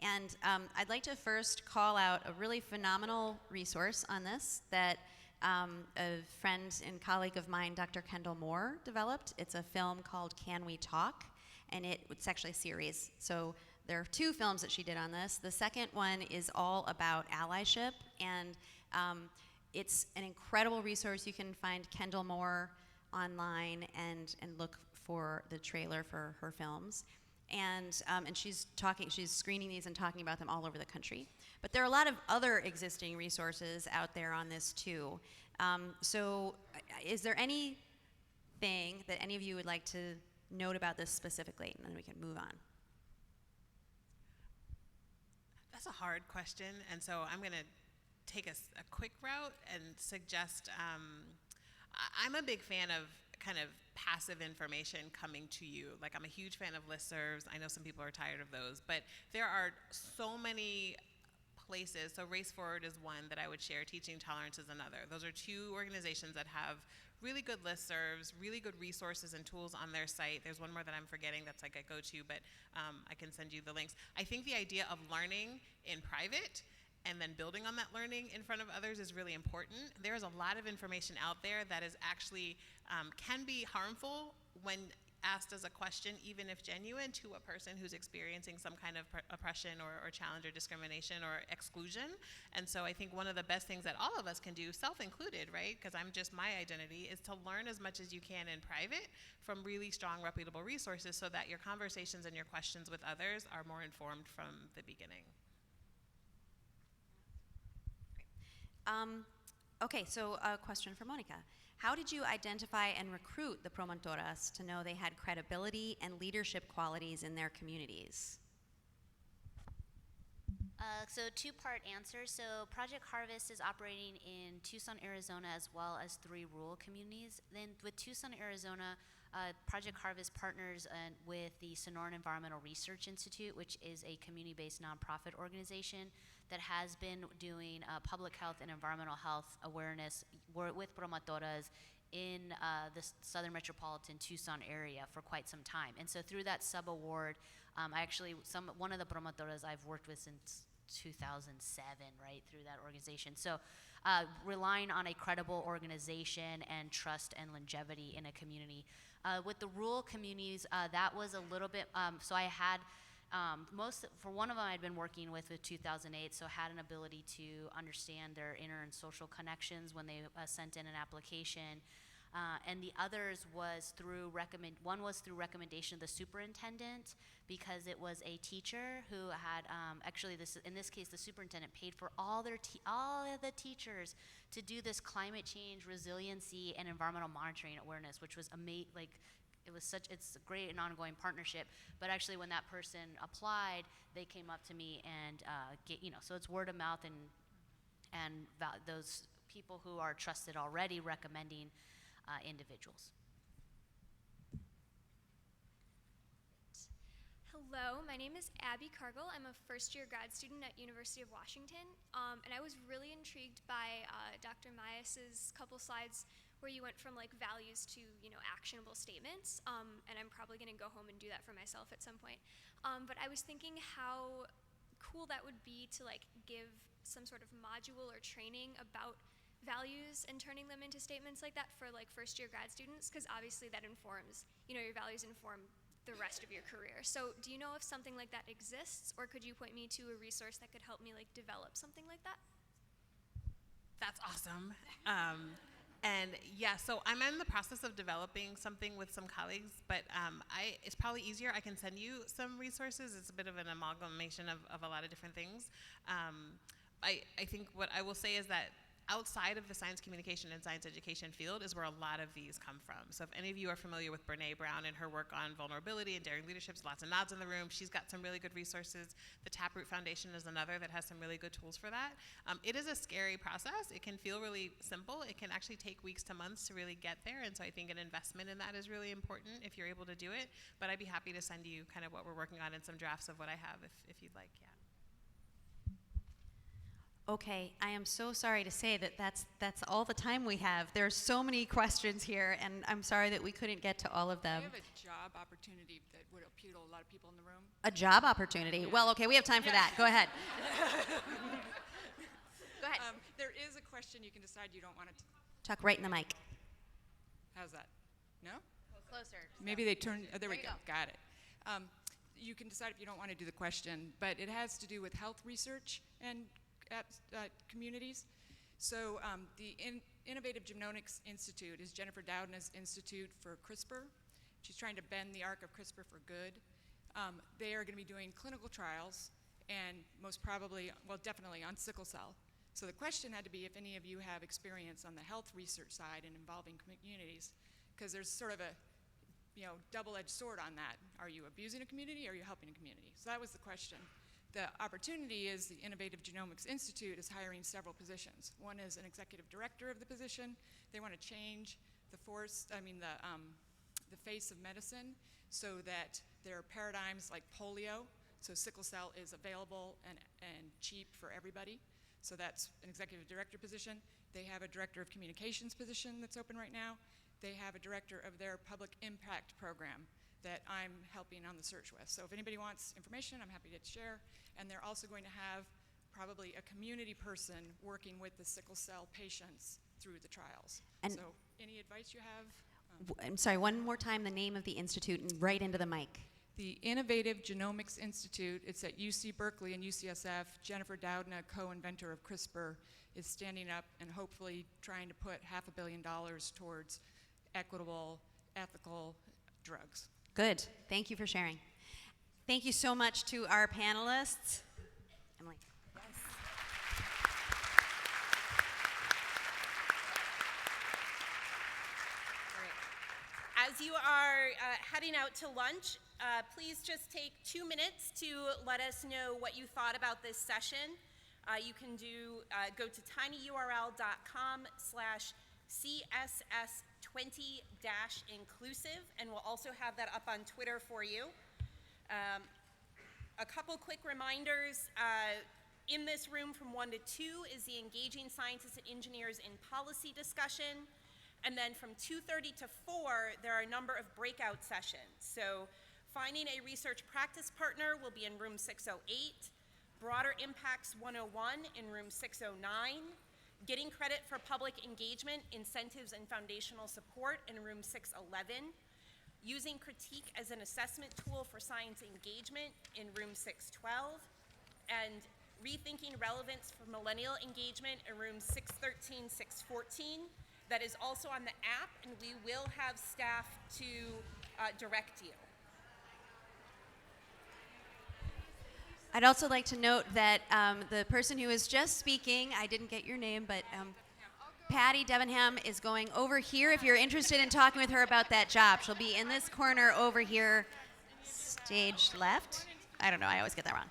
B: And I'd like to first call out a really phenomenal resource on this that a friend and colleague of mine, Dr. Kendall Moore, developed. It's a film called Can We Talk? And it's actually a series. So there are 2 films that she did on this. The second one is all about allyship, and it's an incredible resource. You can find Kendall Moore online and look for the trailer for her films. And she's screening these and talking about them all over the country. But there are a lot of other existing resources out there on this too. So is there anything that any of you would like to note about this specifically, and then we can move on?
F: That's a hard question, and so I'm going to take a quick route and suggest, I'm a big fan of kind of passive information coming to you. Like, I'm a huge fan of listservs. I know some people are tired of those, but there are so many places. So Race Forward is one that I would share. Teaching Tolerance is another. Those are 2 organizations that have really good listservs, really good resources and tools on their site. There's one more that I'm forgetting that's like a go-to, but I can send you the links. I think the idea of learning in private and then building on that learning in front of others is really important. There's a lot of information out there that is actually, can be harmful when asked as a question, even if genuine, to a person who's experiencing some kind of oppression or challenge or discrimination or exclusion. And so I think one of the best things that all of us can do, self-included, right, because I'm just my identity, is to learn as much as you can in private from really strong, reputable resources so that your conversations and your questions with others are more informed from the beginning.
B: Okay, so a question for Monica. How did you identify and recruit the promotoras to know they had credibility and leadership qualities in their communities?
E: So 2-part answer. So Project Harvest is operating in Tucson, Arizona, as well as 3 rural communities. Then with Tucson, Arizona, Project Harvest partners with the Sonoran Environmental Research Institute, which is a community-based nonprofit organization that has been doing public health and environmental health awareness with promotoras in the Southern Metropolitan Tucson area for quite some time. And so through that sub-award, one of the promotoras I've worked with since 2007, right, through that organization. So relying on a credible organization and trust and longevity in a community. With the rural communities, that was a little bit, so I had, for one of them I'd been working with 2008, so had an ability to understand their inner and social connections when they sent in an application. And the others was through one was through recommendation of the superintendent, because it was a teacher who had in this case the superintendent paid for all of the teachers to do this climate change resiliency and environmental monitoring awareness, which was it's a great and ongoing partnership. But actually, when that person applied, they came up to me and so it's word of mouth and those people who are trusted already recommending individuals.
K: Hello, my name is Abby Cargill. I'm a first-year grad student at University of Washington, and I was really intrigued by Dr. Maes's couple slides where you went from values to actionable statements, and I'm probably going to go home and do that for myself at some point. But I was thinking how cool that would be to give some sort of module or training about values and turning them into statements like that for first-year grad students, because obviously that informs, your values inform the rest of your career. So do you know if something like that exists, or could you point me to a resource that could help me develop something like that?
F: That's awesome. And yeah, so I'm in the process of developing something with some colleagues, but it's probably easier. I can send you some resources. It's a bit of an amalgamation of a lot of different things. I think what I will say is that outside of the science communication and science education field is where a lot of these come from. So if any of you are familiar with Brene Brown and her work on vulnerability and daring leadership, lots of nods in the room. She's got some really good resources. The Taproot Foundation is another that has some really good tools for that. It is a scary process. It can feel really simple. It can actually take weeks to months to really get there. And so I think an investment in that is really important if you're able to do it. But I'd be happy to send you kind of what we're working on and some drafts of what I have if you'd like, yeah.
B: Okay, I am so sorry to say that that's all the time we have. There are so many questions here, and I'm sorry that we couldn't get to all of them.
L: I have a job opportunity that would appeal to a lot of people in the room.
B: A job opportunity? Well, okay, we have time for that. Go ahead. Go ahead.
L: There is a question you can decide you don't want to.
B: Talk right in the mic.
L: How's that? No?
C: Closer.
L: Maybe they turn. Oh, there we
C: you
L: go. Got it. You can decide if you don't want to do the question, but it has to do with health research and at communities. So the Innovative Genomics Institute is Jennifer Doudna's Institute for CRISPR. She's trying to bend the arc of CRISPR for good. They are going to be doing clinical trials, and most probably, well, definitely on sickle cell. So the question had to be if any of you have experience on the health research side and involving communities, because there's sort of a double-edged sword on that. Are you abusing a community or are you helping a community? So that was the question. The opportunity is the Innovative Genomics Institute is hiring several positions. One is an executive director of the position. They want to change the face of medicine so that there are paradigms like polio. So sickle cell is available and cheap for everybody. So that's an executive director position. They have a director of communications position that's open right now. They have a director of their public impact program that I'm helping on the search with. So if anybody wants information, I'm happy to share. And they're also going to have probably a community person working with the sickle cell patients through the trials.
B: And
L: so any advice you have?
B: I'm sorry, one more time, the name of the institute, and right into the mic.
L: The Innovative Genomics Institute, it's at UC Berkeley and UCSF. Jennifer Doudna, co-inventor of CRISPR, is standing up and hopefully trying to put $500 million towards equitable, ethical drugs.
B: Good. Thank you for sharing. Thank you so much to our panelists. Emily.
A: As you are heading out to lunch, please just take 2 minutes to let us know what you thought about this session. You can go to tinyurl.com/CSS20-inclusive, and we'll also have that up on Twitter for you. A couple quick reminders. In this room from 1 to 2 is the Engaging Scientists and Engineers in Policy discussion. And then from 2:30 to 4, there are a number of breakout sessions. So finding a research practice partner will be in room 608, Broader Impacts 101 in room 609, Getting Credit for Public Engagement, Incentives and Foundational Support in room 611, Using Critique as an Assessment Tool for Science Engagement in room 612, and Rethinking Relevance for Millennial Engagement in room 613, 614. That is also on the app, and we will have staff to direct you.
B: I'd also like to note that the person who was just speaking, I didn't get your name, but Patty Debenham is going over here if you're interested in talking with her about that job. She'll be in this corner over here, stage left. I don't know, I always get that wrong.